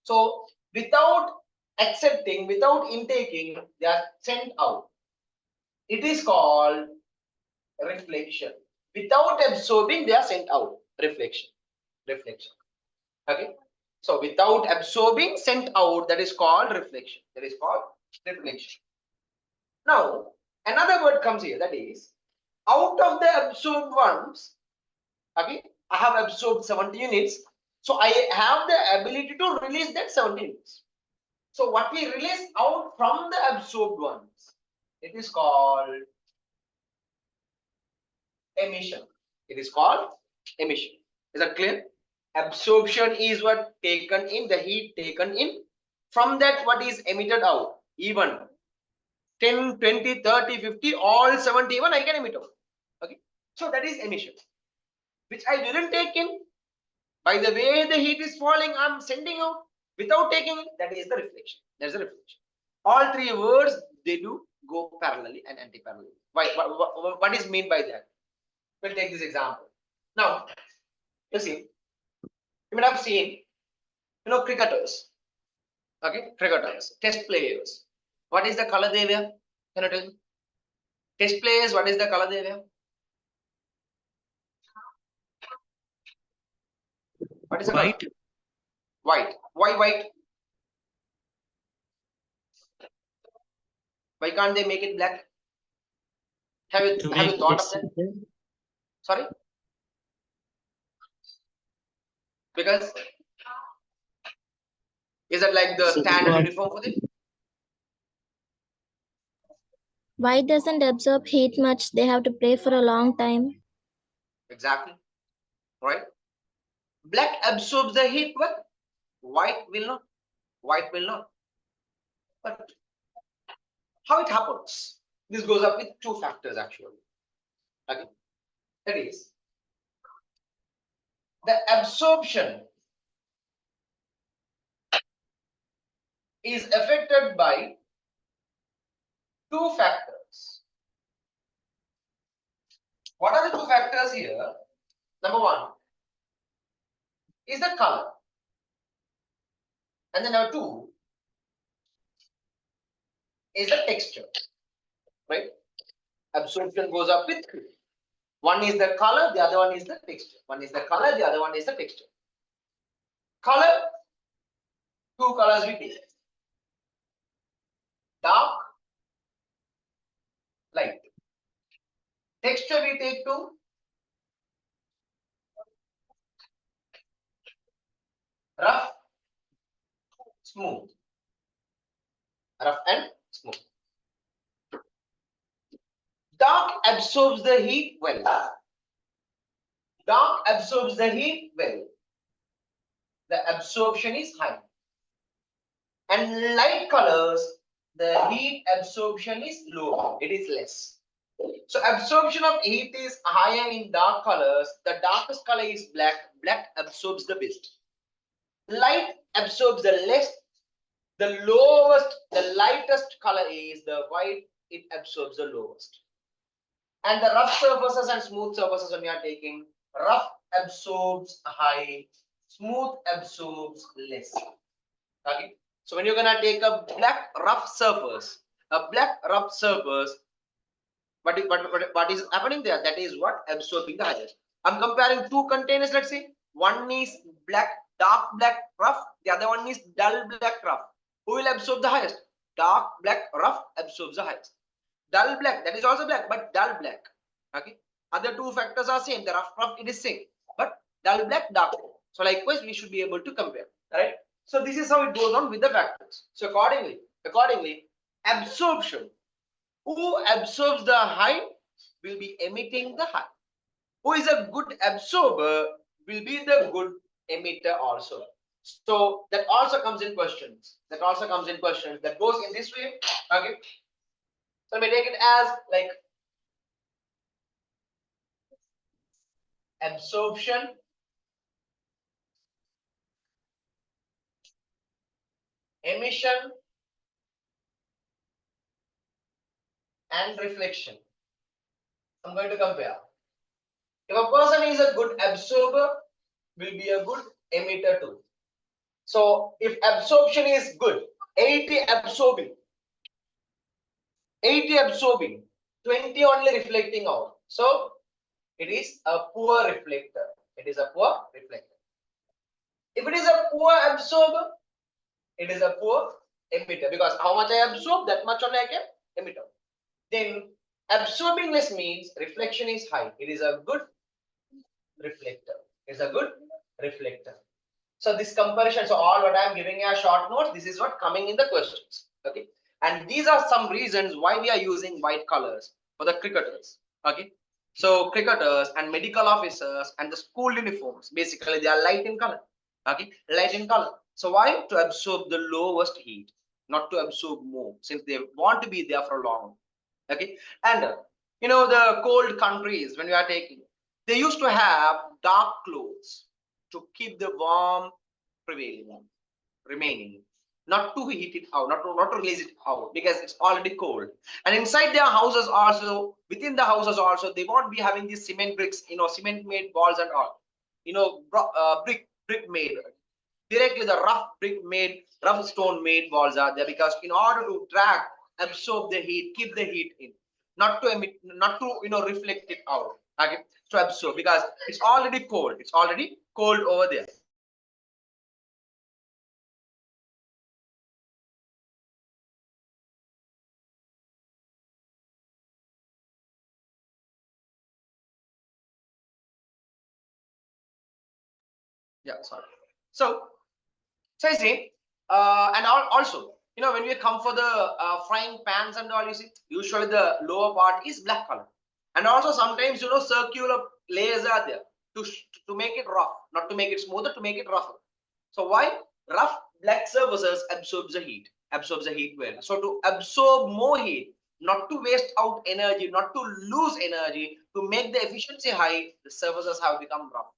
So without accepting, without intaking, they are sent out. It is called reflection. Without absorbing, they are sent out. Reflection. Reflection. Okay. So without absorbing, sent out, that is called reflection. That is called reflection. Now, another word comes here, that is, out of the absorbed ones, okay, I have absorbed 70 units. So I have the ability to release that 70 units. So what we release out from the absorbed ones, it is called emission. It is called emission. Is that clear? Absorption is what taken in, the heat taken in. From that, what is emitted out? Even 10, 20, 30, 50, all 71 I can emit out. Okay. So that is emission, which I didn't take in. By the way the heat is falling, I'm sending out without taking it. That is the reflection. There's a reflection. All three words, they do go parallelly and anti-parallelly. Why? What is meant by that? We'll take this example. Now, you see, you might have seen, cricketers. Okay, cricketers, test players. What is the color they wear? Can you tell me? Test players, what is the color they wear? What is the White. color? White. Why white? Why can't they make it black? Have you thought of that? Sorry? Because is that like the standard uniform for them? White doesn't absorb heat much. They have to play for a long time. Exactly. Right? Black absorbs the heat, but white will not. White will not. But how it happens? This goes up with two factors actually. Okay. That is, the absorption is affected by two factors. What are the two factors here? Number one is the color. And then number two is the texture. Right? Absorption goes up with two. One is the color, the other one is the texture. One is the color, the other one is the texture. Color, two colors we take. Dark, light. Texture we take to rough, smooth. Rough and smooth. Dark absorbs the heat well. Dark absorbs the heat well. The absorption is high. And light colors, the heat absorption is low. It is less. So absorption of heat is higher in dark colors. The darkest color is black. Black absorbs the best. Light absorbs the less. The lowest, the lightest color is the white. It absorbs the lowest. And the rough surfaces and smooth surfaces, when we are taking, rough absorbs high, smooth absorbs less. Okay. So when you're gonna take a black rough surface, what is happening there? That is what absorbing the highest. I'm comparing two containers. Let's say one is black, dark black rough. The other one is dull black rough. Who will absorb the highest? Dark black rough absorbs the highest. Dull black, that is also black, but dull black. Okay. Other two factors are same. The rough it is same, but dull black, dark black. So likewise, we should be able to compare. Right. So this is how it goes on with the factors. So accordingly, absorption. Who absorbs the high will be emitting the high. Who is a good absorber will be the good emitter also. So that also comes in questions. That goes in this way. Okay. So we take it as like absorption, emission, and reflection. I'm going to compare. If a person is a good absorber, will be a good emitter too. So if absorption is good, 80 absorbing, 20 only reflecting out. So it is a poor reflector. It is a poor reflector. If it is a poor absorber, it is a poor emitter, because how much I absorb, that much only I can emit out. Then absorbing less means reflection is high. It is a good reflector. It's a good reflector. So this comparison, so all what I am giving you a short notes, this is what coming in the questions. Okay. And these are some reasons why we are using white colors for the cricketers. Okay. So cricketers and medical officers and the school uniforms, basically they are light in color. Okay. Light in color. So why? To absorb the lowest heat, not to absorb more, since they want to be there for long. Okay. And the cold countries, when we are taking, they used to have dark clothes to keep the warm remaining, not to heat it out, not to release it out, because it's already cold. And inside their houses also, within the houses also, they won't be having these cement bricks, cement made walls and all, brick made. Directly the rough stone made walls are there, because in order to absorb the heat, keep the heat in, not to emit, not to reflect it out. Okay, to absorb, because it's already cold. It's already cold over there. Yeah, sorry. So I see, and also, when we come for the frying pans and all, you see, usually the lower part is black color, and also sometimes circular layers are there to make it rough, not to make it smoother, to make it rougher. So why? Rough black surfaces absorbs the heat well. So to absorb more heat, not to waste out energy, not to lose energy, to make the efficiency high, the surfaces have become rough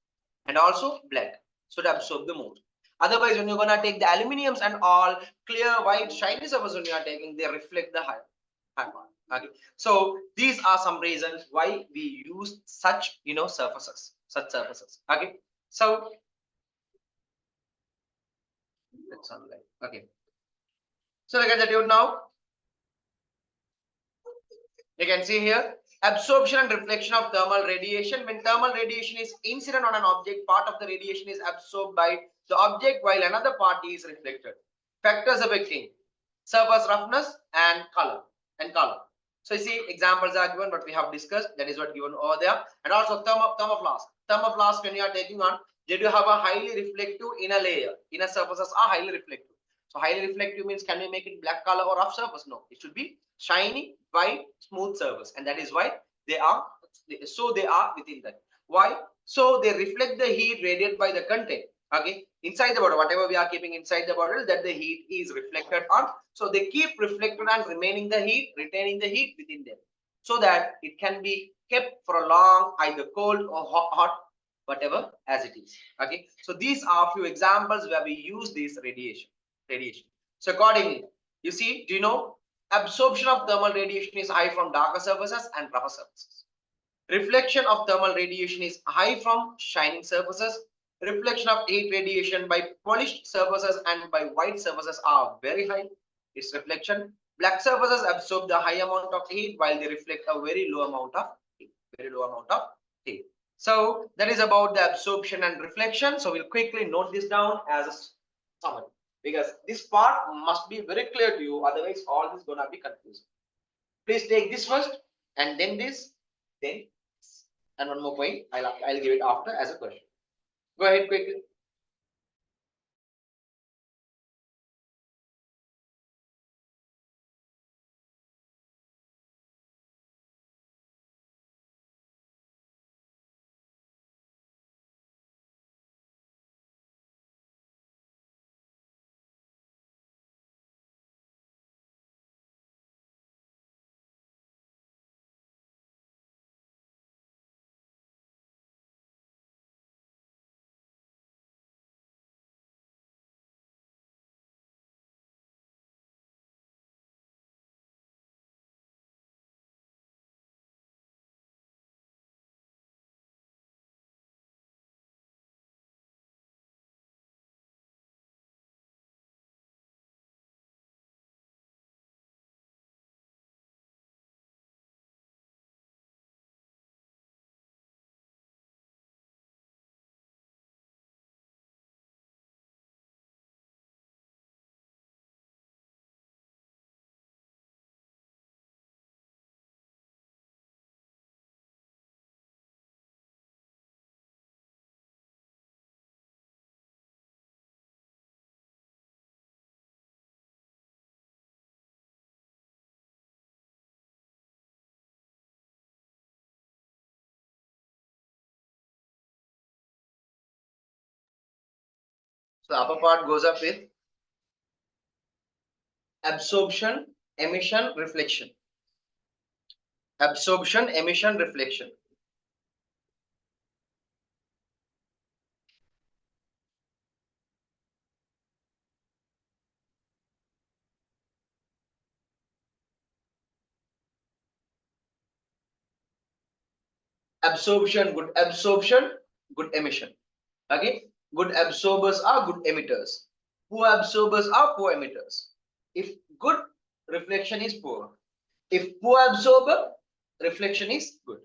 and also black, so to absorb the more. Otherwise, when you're gonna take the aluminiums and all, clear, white, shiny surface when you are taking, they reflect the high part. Okay. So these are some reasons why we use such surfaces. Okay. So that's sunlight. Okay. So look at the tube now. You can see here absorption and reflection of thermal radiation. When thermal radiation is incident on an object, part of the radiation is absorbed by the object while another part is reflected. Factors affecting surface roughness and color. So you see examples are given, but we have discussed. That is what given over there. And also thermoflask. Thermoflask, when you are taking on, they do have a highly reflective inner layer. Inner surfaces are highly reflective. So highly reflective means, can we make it black color or rough surface? No, it should be shiny, white, smooth surface, and that is why they are within that. Why? So they reflect the heat radiated by the content. Okay, inside the bottle, whatever we are keeping inside the bottle, that the heat is reflected on. So they keep reflected and retaining the heat within them, so that it can be kept for a long, either cold or hot, whatever as it is. Okay, so these are few examples where we use this radiation. So accordingly, you see, do you know, absorption of thermal radiation is high from darker surfaces and rougher surfaces. Reflection of thermal radiation is high from shining surfaces. Reflection of heat radiation by polished surfaces and by white surfaces are very high. Its reflection. Black surfaces absorb the high amount of heat while they reflect a very low amount of heat. Very low amount of heat. So that is about the absorption and reflection. So we'll quickly note this down as a summary, because this part must be very clear to you. Otherwise, all this is gonna be confusing. Please take this first, and then this, then this. And one more point, I'll give it after as a question. Go ahead quickly. So the upper part goes up with absorption, emission, reflection. Absorption, emission, reflection. Absorption, good emission. Okay, good absorbers are good emitters. Poor absorbers are poor emitters. If good, reflection is poor. If poor absorber, reflection is good.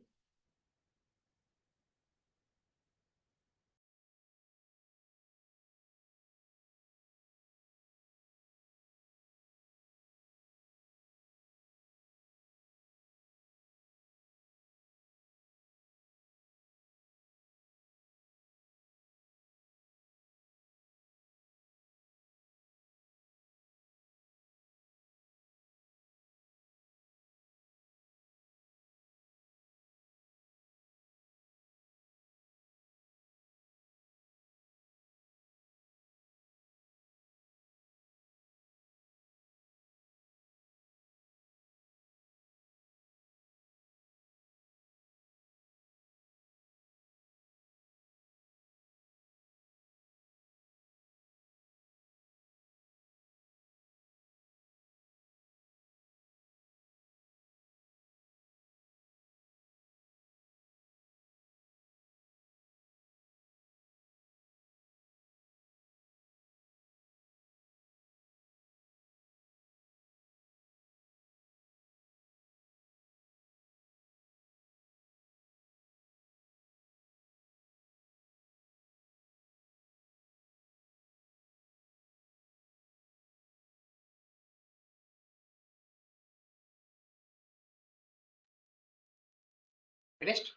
Finished?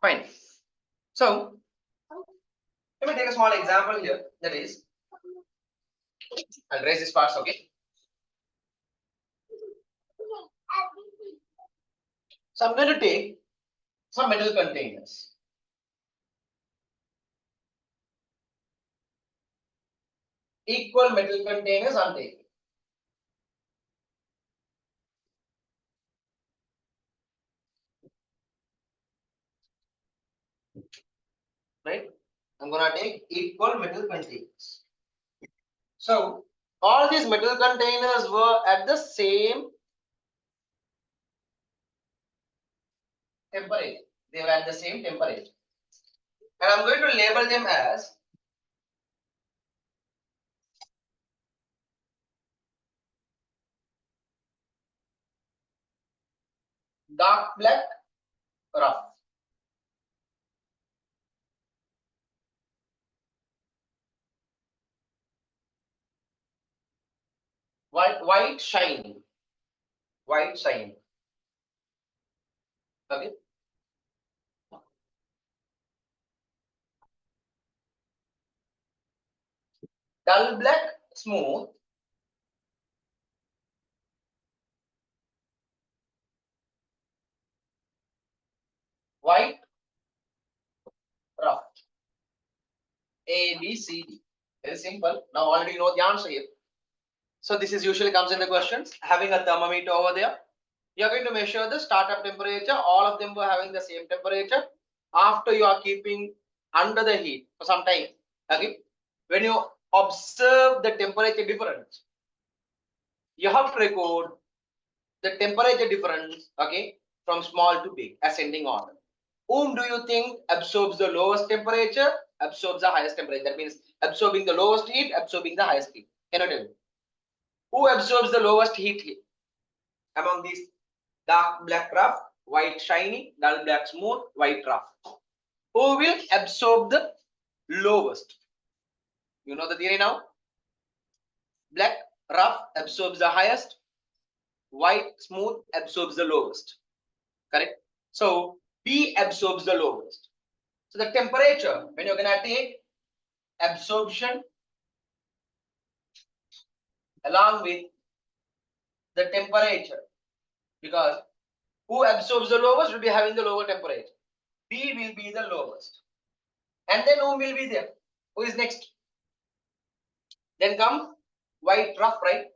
Fine. So let me take a small example here. That is, I'll raise this parts. Okay. So I'm going to take some metal containers. Equal metal containers I'm taking. Right? I'm gonna take equal metal containers. So all these metal containers were at the same temperature. They were at the same temperature. And I'm going to label them as dark black, rough. White, shiny. White, shiny. Okay. Dull black, smooth. White, rough. A, B, C, D. Very simple. Now already you know the answer here. So this is usually comes in the questions. Having a thermometer over there, you are going to measure the startup temperature. All of them were having the same temperature. After you are keeping under the heat for some time, okay, when you observe the temperature difference, you have to record the temperature difference, okay, from small to big, ascending order. Whom do you think absorbs the lowest temperature, absorbs the highest temperature? That means absorbing the lowest heat, absorbing the highest heat. Can you tell me who absorbs the lowest heat among these? Dark black rough, white shiny, dull black smooth, white rough. Who will absorb the lowest? You know the theory now. Black rough absorbs the highest, white smooth absorbs the lowest. Correct? So B absorbs the lowest. So the temperature, when you're gonna take absorption along with the temperature, because who absorbs the lowest will be having the lower temperature. B will be the lowest. And then who will be there? Who is next? Then comes white rough, right?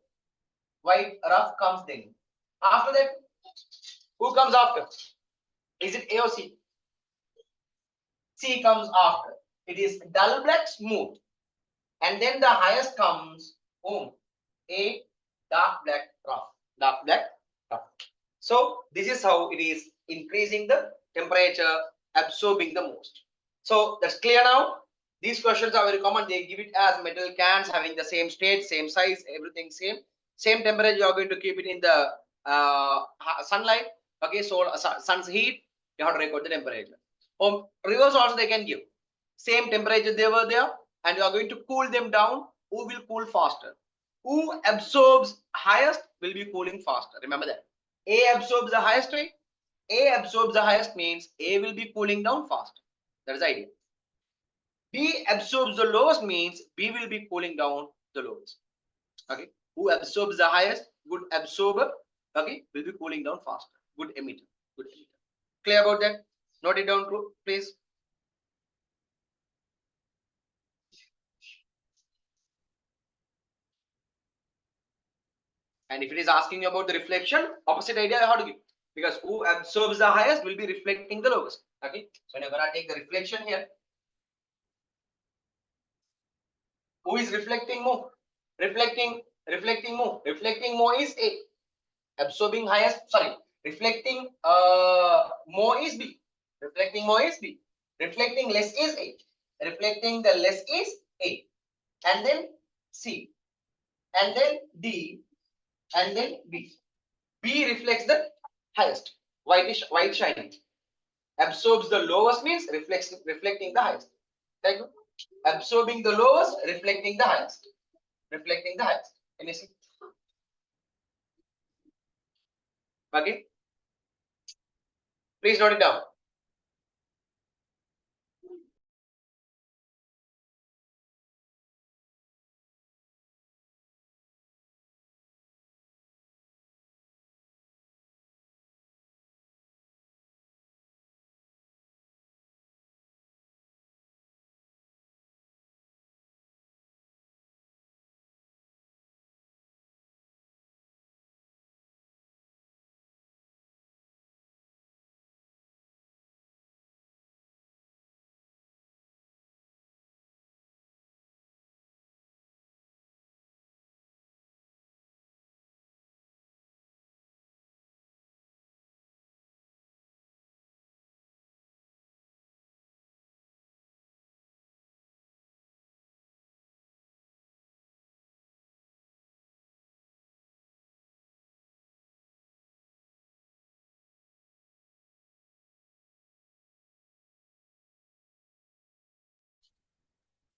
White rough comes then. After that, who comes after? Is it A or C? C comes after. It is dull black smooth. And then the highest comes whom? A, dark black rough. Dark black rough. So this is how it is increasing the temperature, absorbing the most. So that's clear now. These questions are very common. They give it as metal cans having the same state, same size, everything same. Same temperature, you are going to keep it in the sunlight. Okay, so sun's heat, you have to record the temperature. Reverse also they can give. Same temperature they were there, and you are going to cool them down. Who will cool faster? Who absorbs highest will be cooling faster. Remember that. A absorbs the highest, right? A absorbs the highest means A will be cooling down faster. That is the idea. B absorbs the lowest means B will be cooling down the lowest. Okay. Who absorbs the highest? Good absorber. Okay. Will be cooling down faster. Good emitter. Good emitter. Clear about that? Note it down, please. And if it is asking you about the reflection, opposite idea how to give. Because who absorbs the highest will be reflecting the lowest. Okay. So you're gonna take the reflection here. Who is reflecting more? Reflecting more is A. Absorbing highest, sorry, reflecting more is B. Reflecting more is B. Reflecting less is A. Reflecting the less is A. And then C. And then D. And then B. B reflects the highest. White shining. Absorbs the lowest means reflecting the highest. Thank you. Absorbing the lowest, reflecting the highest. Reflecting the highest. Can you see? Okay. Please note it down.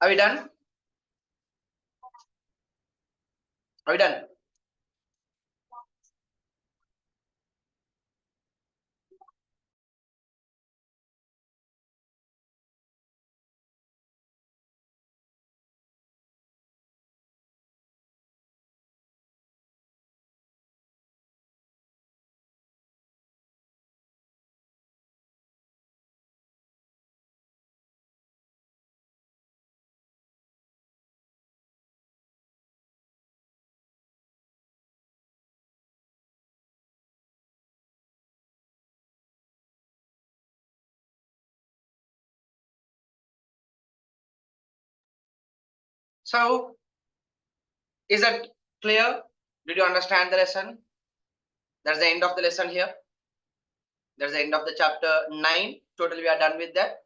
Are we done? Are we done? So, is that clear? Did you understand the lesson? That's the end of the lesson here. That's the end of the chapter 9. Totally, we are done with that.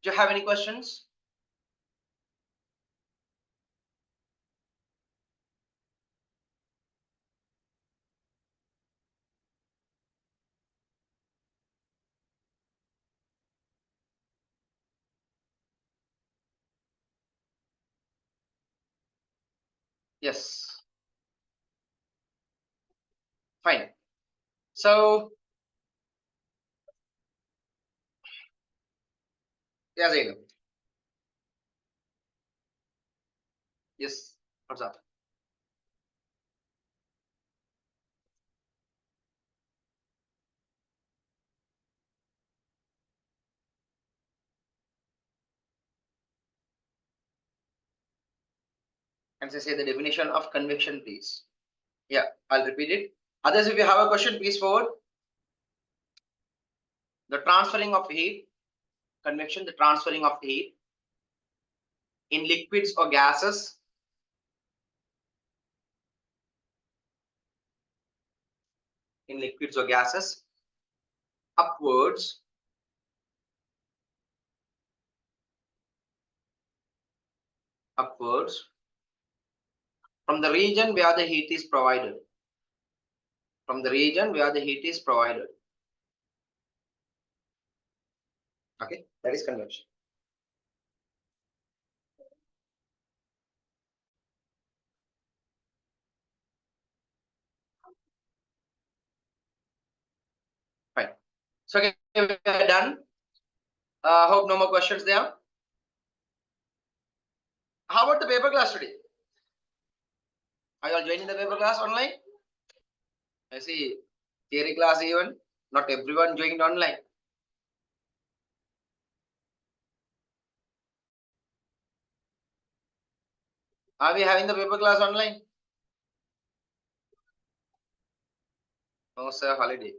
Do you have any questions? Yes. Fine. So, yeah, Zainab. Yes. What's up? And say the definition of convection, please. Yeah, I'll repeat it. Others, if you have a question, please forward. The transferring of heat, convection, the transferring of heat in liquids or gases upwards from the region where the heat is provided. From the region where the heat is provided. Okay, that is convection. Fine. So okay, we are done. Hope no more questions there. How about the paper class today? Are you all joining the paper class online? I see theory class even. Not everyone joined online. Are we having the paper class online? No, sir, holiday.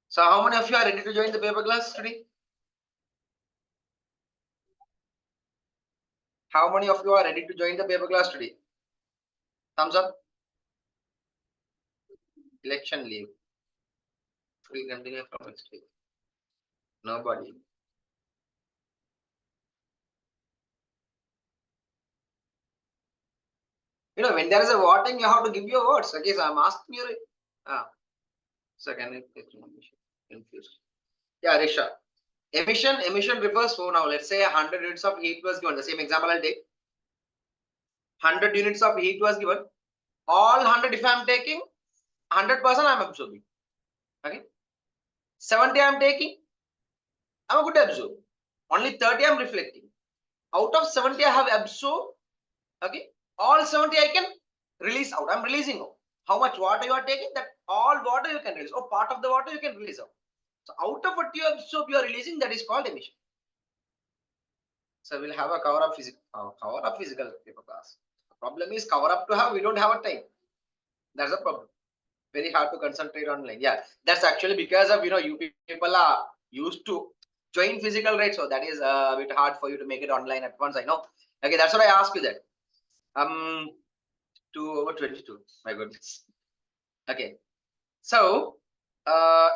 So how many of you are ready to join the paper class today? How many of you are ready to join the paper class today? Thumbs up. Election leave. We continue from next week. Nobody. You know, when there is a voting, you have to give your words. Okay, so I'm asking you. So can I get confused? Yeah, Risha. Emission refers to, now let's say 100 units of heat was given. The same example I'll take. 100 units of heat was given. All 100, if I'm taking 100%, I'm absorbing. Okay. 70 I'm taking, I'm a good absorb. Only 30 I'm reflecting. Out of 70 I have absorbed. Okay. All 70 I can release out. I'm releasing out. How much water you are taking, that all water you can release, or part of the water you can release out. So out of what you absorb, you are releasing, that is called emission. So we'll have a cover up physical paper class. The problem is cover up to have, we don't have a time. That's a problem. Very hard to concentrate online. Yeah, that's actually because of, you people are used to join physical, right? So that is a bit hard for you to make it online at once. I know. Okay, that's what I asked you that. 2/22. My goodness. Okay. So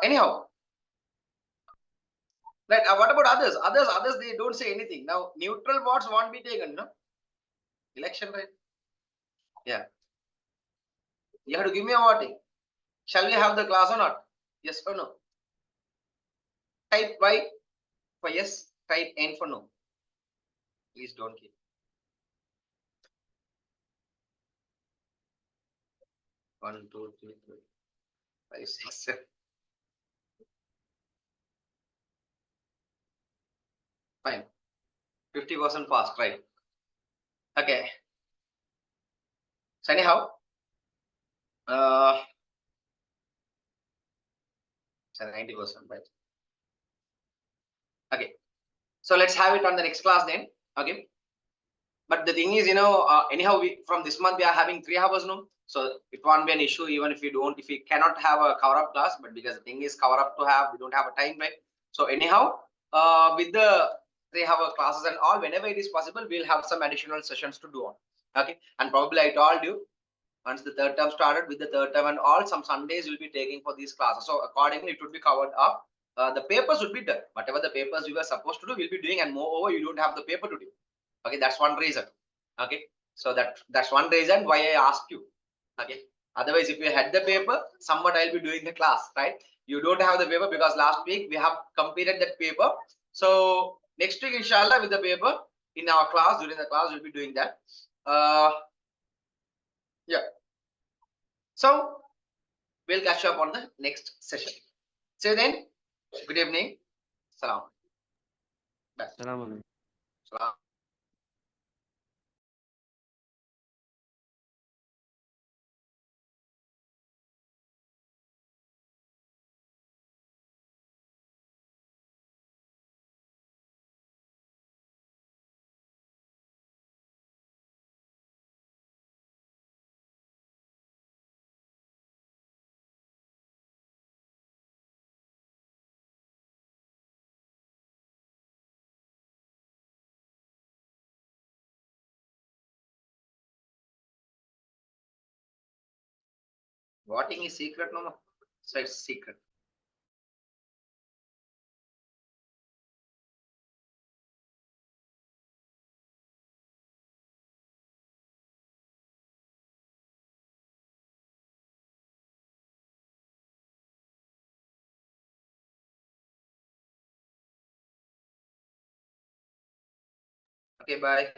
anyhow, right? What about others? Others, they don't say anything. Now neutral votes won't be taken, no? Election, right? Yeah. You have to give me a voting. Shall we have the class or not? Yes or no? Type Y for yes, type N for no. Please don't keep. 1, 2, 3, 4, 5, 6, 7. Fine. 50% passed, right? Okay. So anyhow, so 90%, right? Okay. So let's have it on the next class then. Okay. But the thing is, anyhow, from this month we are having 3 hours now, so it won't be an issue even if we cannot have a cover up class. But because the thing is cover up to have, we don't have a time, right? So anyhow, with the 3 hour classes and all, whenever it is possible, we'll have some additional sessions to do on. Okay, and probably I told you, once the third term started, with the third term and all, some Sundays we'll be taking for these classes. So accordingly, it would be covered up. The papers would be done. Whatever the papers we were supposed to do, we'll be doing, and moreover, you don't have the paper to do. Okay, that's one reason. Okay, so that's one reason why I asked you. Okay, otherwise if you had the paper, somewhat I'll be doing the class, right? You don't have the paper because last week we have completed that paper. So next week, inshallah, with the paper in our class, during the class, we'll be doing that. Yeah, so we'll catch up on the next session. See you then. Good evening. Salam. Bye. Salam. Voting is secret, no? So it's secret. Okay, bye.